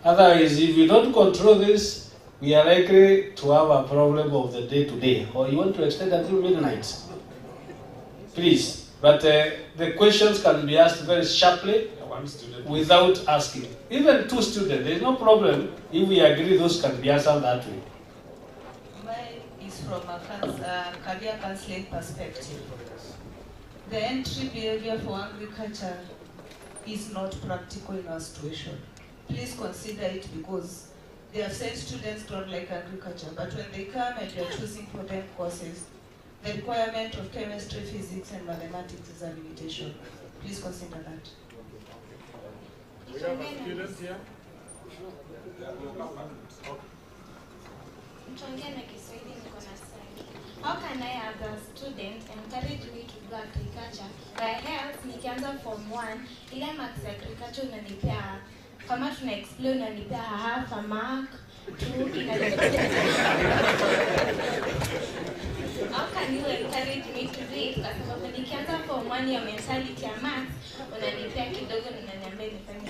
Otherwise, if we don't control this, we are likely to have a problem of the day today. Or you want to extend until midnight? Please. But the questions can be asked very sharply without asking. Even 2 students, there is no problem if we agree those can be answered that way. Mine is from a career counseling perspective. The entry behavior for agriculture is not practical in our situation. Please consider it, because they have said students don't like agriculture, but when they come and you are choosing for them courses, the requirement of chemistry, physics, and mathematics is a limitation. Please consider that. We have a student here. How can I, as a student, encourage me to do agriculture? By health, nikianza form 1, ile max agriculture unanipea, kama tuna explain unanipea half a mark, 2 How can you encourage me to do it? Kwa sababu nikianza form 1 ya mentality ya max, unanipea kidogo na unaniambia nifanye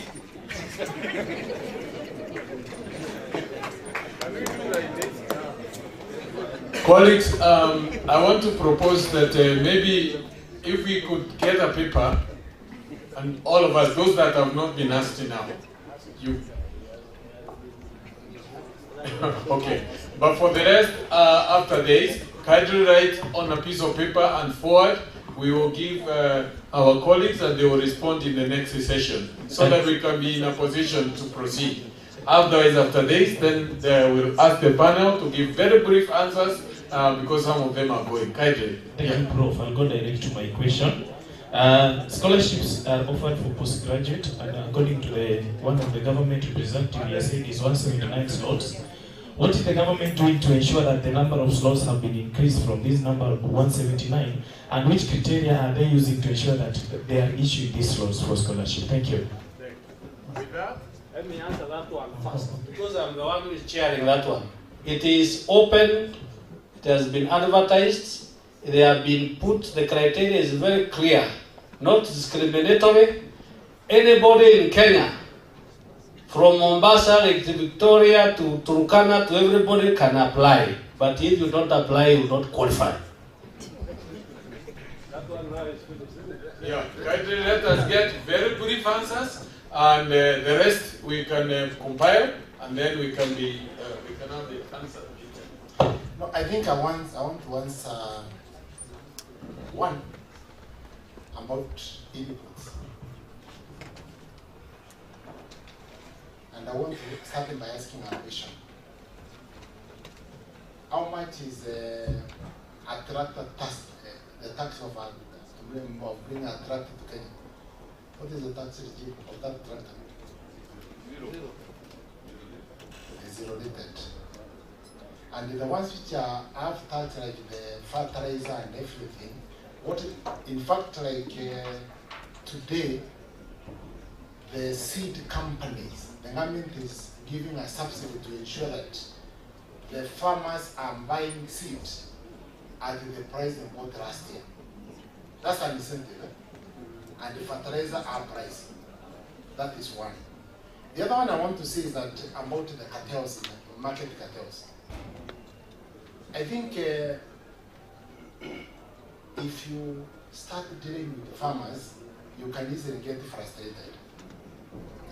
Colleagues, I want to propose that maybe if we could get a paper, and all of us, those that have not been asked now, you. Okay, but for the rest, after this, kindly write on a piece of paper and forward. We will give our colleagues and they will respond in the next session so that we can be in a position to proceed. Otherwise, after this, then we'll ask the panel to give very brief answers because some of them are going. Kindly. Thank you, Prof. I'll go direct to my question. Scholarships are offered for postgraduate, and according to one of the government representatives, he said is 179 slots. What is the government doing to ensure that the number of slots have been increased from this number of 179, and which criteria are they using to ensure that they are issuing these slots for scholarship? Thank you. Let me answer that one first, because I'm the one who is chairing that one. It is open, it has been advertised, they have been put, the criteria is very clear, not discriminatory. Anybody in Kenya, from Mombasa, Lake Victoria to Turkana to everybody can apply. But if you don't apply, you will not qualify. Yeah, kindly let us get very brief answers, and the rest we can compile, and then we can have the answer. No, I think I want to answer one about inputs. And I want to start by asking a question. How much is a tractor tax, the tax of bring a tractor to Kenya? What is the tax regime of that tractor? Zero. It's zero rated. And the ones which have tax like the fertilizer and everything, in fact, like today, the seed companies, the government is giving a subsidy to ensure that the farmers are buying seed at the price they bought last year. That's an incentive. And the fertilizer are priced. That is one. The other one I want to say is that about the cartels, the market cartels. I think if you start dealing with the farmers, you can easily get frustrated.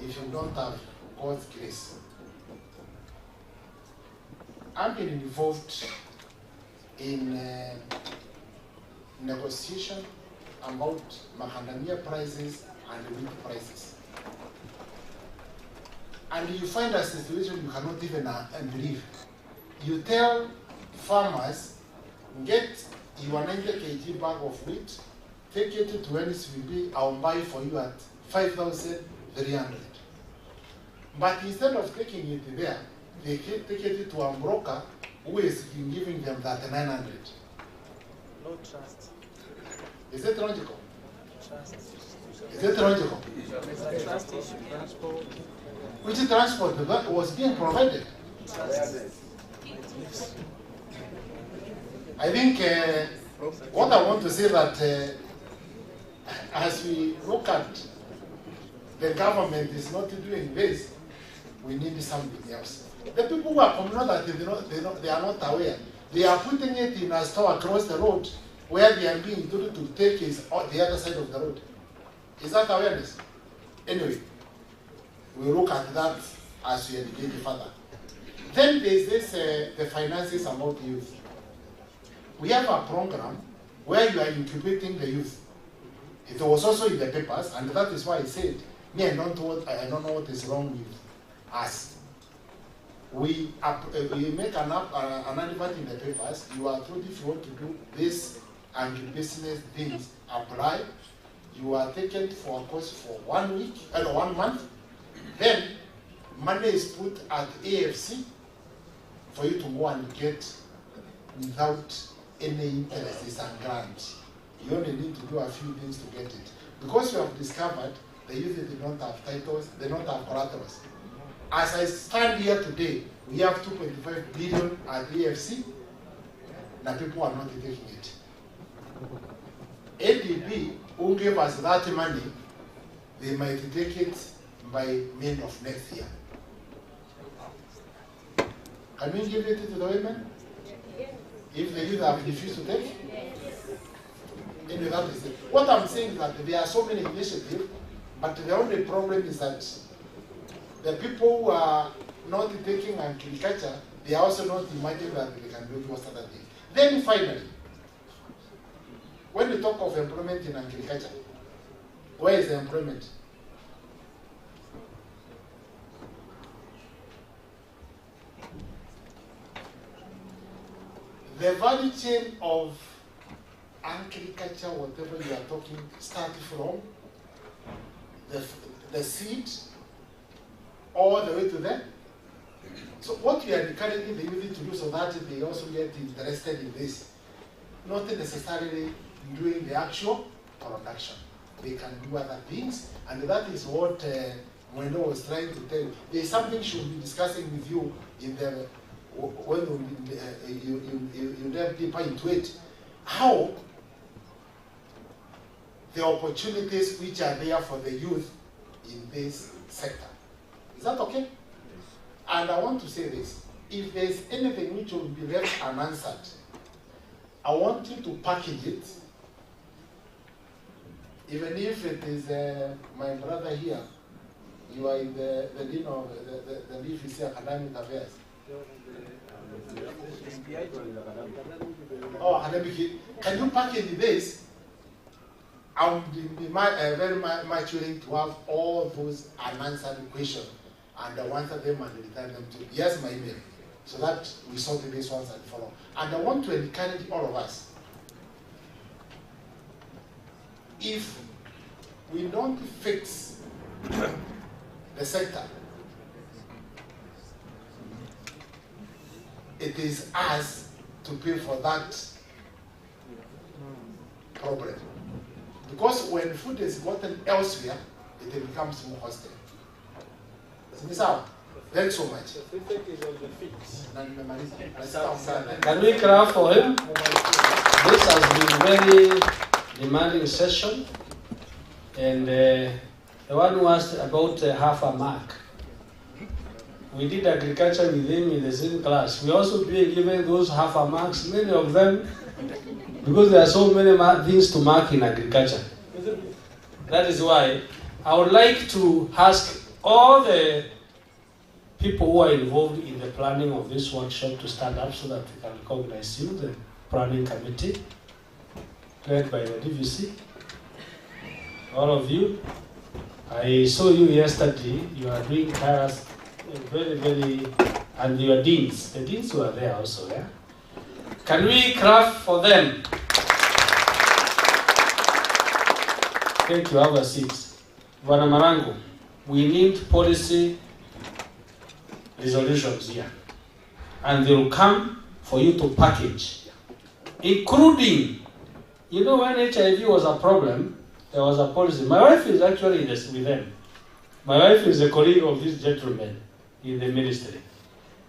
If you don't have God's grace. I've been involved in negotiation about macadamia prices and wheat prices. And you find a situation you cannot even believe. You tell farmers, get your 90 kg bag of wheat, take it to NSVB, I'll buy for you at 5,300. But instead of taking it there, they take it to a broker who is giving them that 900. No trust. Is it logical? Trust. Is it logical? Trust issue. Transport. Which transport was being provided? I think what I want to say that as we look at the government is not doing this, we need something else. The people who are communal, they are not aware. They are putting it in a store across the road where they are being told to take is the other side of the road. Is that awareness? Anyway, we'll look at that as we engage further. Then there's this, the finances about youth. We have a program where you are incubating the youth. It was also in the papers, and that is why I said, me, I don't know what is wrong with us. We make an advert in the papers. You are told if you want to do this and business things, apply. You are taken for a course for 1 week, 1 month. Then money is put at AFC for you to go and get without any interest. It's a grant. You only need to do a few things to get it. Because we have discovered the youth did not have titles, they don't have collaterals. As I stand here today, we have 2.5 billion at AFC. Now people are not taking it. ADB, who gave us that money, they might take it by May of next year. Can we give it to the women? If the youth have refused to take? Anyway, that is it. What I'm saying is that there are so many initiatives, but the only problem is that the people who are not taking agriculture, they are also not imagining that they can do most other things. Then finally, when we talk of employment in agriculture, where is the employment? The value chain of agriculture, whatever you are talking, starts from the seed all the way to them. So what we are encouraging the youth to do so that they also get interested in this, not necessarily doing the actual production. They can do other things, and that is what Mwendo was trying to tell you. There is something she will be discussing with you in the when you delve deeper into it. How the opportunities which are there for the youth in this sector. Is that okay? And I want to say this. If there's anything which will be left unanswered, I want you to package it. Even if it is my brother here, you are in the dean of the LEAF Academic Affairs. Oh, academic. Can you package this? I would be very much willing to have all those unanswered questions and answer them and return them to you. Yes, my email, so that we sort this once and for all. And I want to encourage all of us. If we don't fix the sector, it is us to pay for that problem. Because when food is gotten elsewhere, it becomes more hostile. Thanks so much. Can we clap for him? This has been a very demanding session. And the one who asked about half a mark. We did agriculture with him in the same class. We also being given those half a marks, many of them, because there are so many things to mark in agriculture. That is why I would like to ask all the people who are involved in the planning of this workshop to stand up so that we can recognize you, the planning committee, led by the DVC. All of you. I saw you yesterday. You are doing tasks very, very, and your deans. The deans were there also, yeah? Can we clap for them? Take you have a seat. Bwana Marango, we need policy resolutions here. And they will come for you to package. Including, you know, when HIV was a problem, there was a policy. My wife is actually with them. My wife is a colleague of this gentleman in the ministry.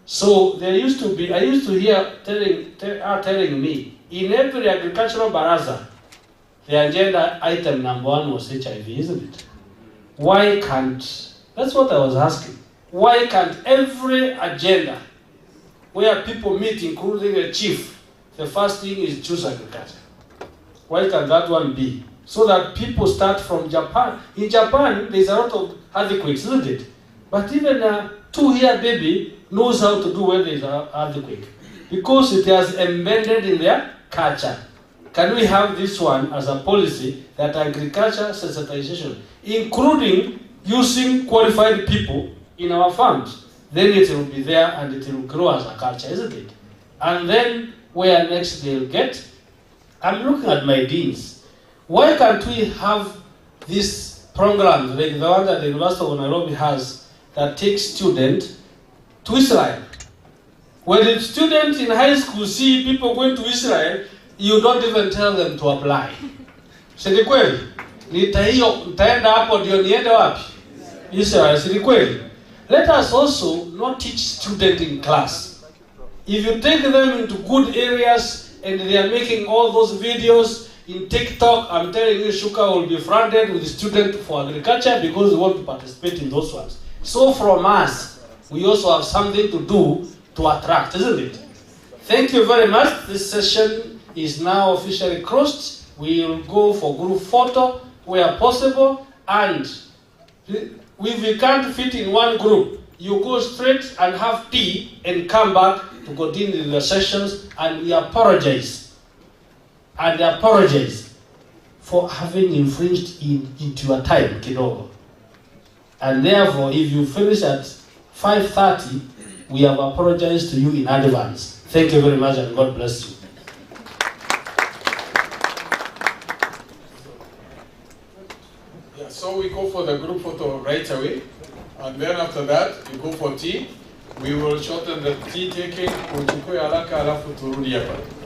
So there used to be, I used to hear telling me, in every agricultural baraza, the agenda item number 1 was HIV, isn't it? Why can't, that's what I was asking. why can't every agenda where people meet, including a chief, the first thing is choose agriculture? Why can that one be? So that people start from Japan. In Japan, there's a lot of earthquakes, isn't it? But even a 2-year baby knows how to do when there's an earthquake, because it has embedded in their culture. Can we have this one as a policy, that agriculture sensitization, including using qualified people in our farms? Then it will be there and it will grow as a culture, isn't it? And then where next they'll get? I'm looking at my deans. Why can't we have this program, like the one that the University of Nairobi has, that takes students to Israel? When the students in high school see people going to Israel, you don't even tell them to apply. Si ni kweli? Nitaenda hapo ndio niende wapi? Israel, si ni kweli? Let us also not teach students in class. If you take them into good areas and they are making all those videos in TikTok, I'm telling you, Chuka will be funded with students for agriculture because we want to participate in those ones. So from us, we also have something to do to attract, isn't it? Thank you very much. This session is now officially closed. We will go for group photo where possible, and if we can't fit in one group, you go straight and have tea and come back to continue the sessions, and we apologize. And apologize for having infringed into your time, kidogo. And therefore, if you finish at 5:30, we have apologized to you in advance. Thank you very much, and God bless you. Yeah, so we go for the group photo right away, and then after that, we go for tea. We will shorten the tea taking, uchukue haraka alafu turudi hapa.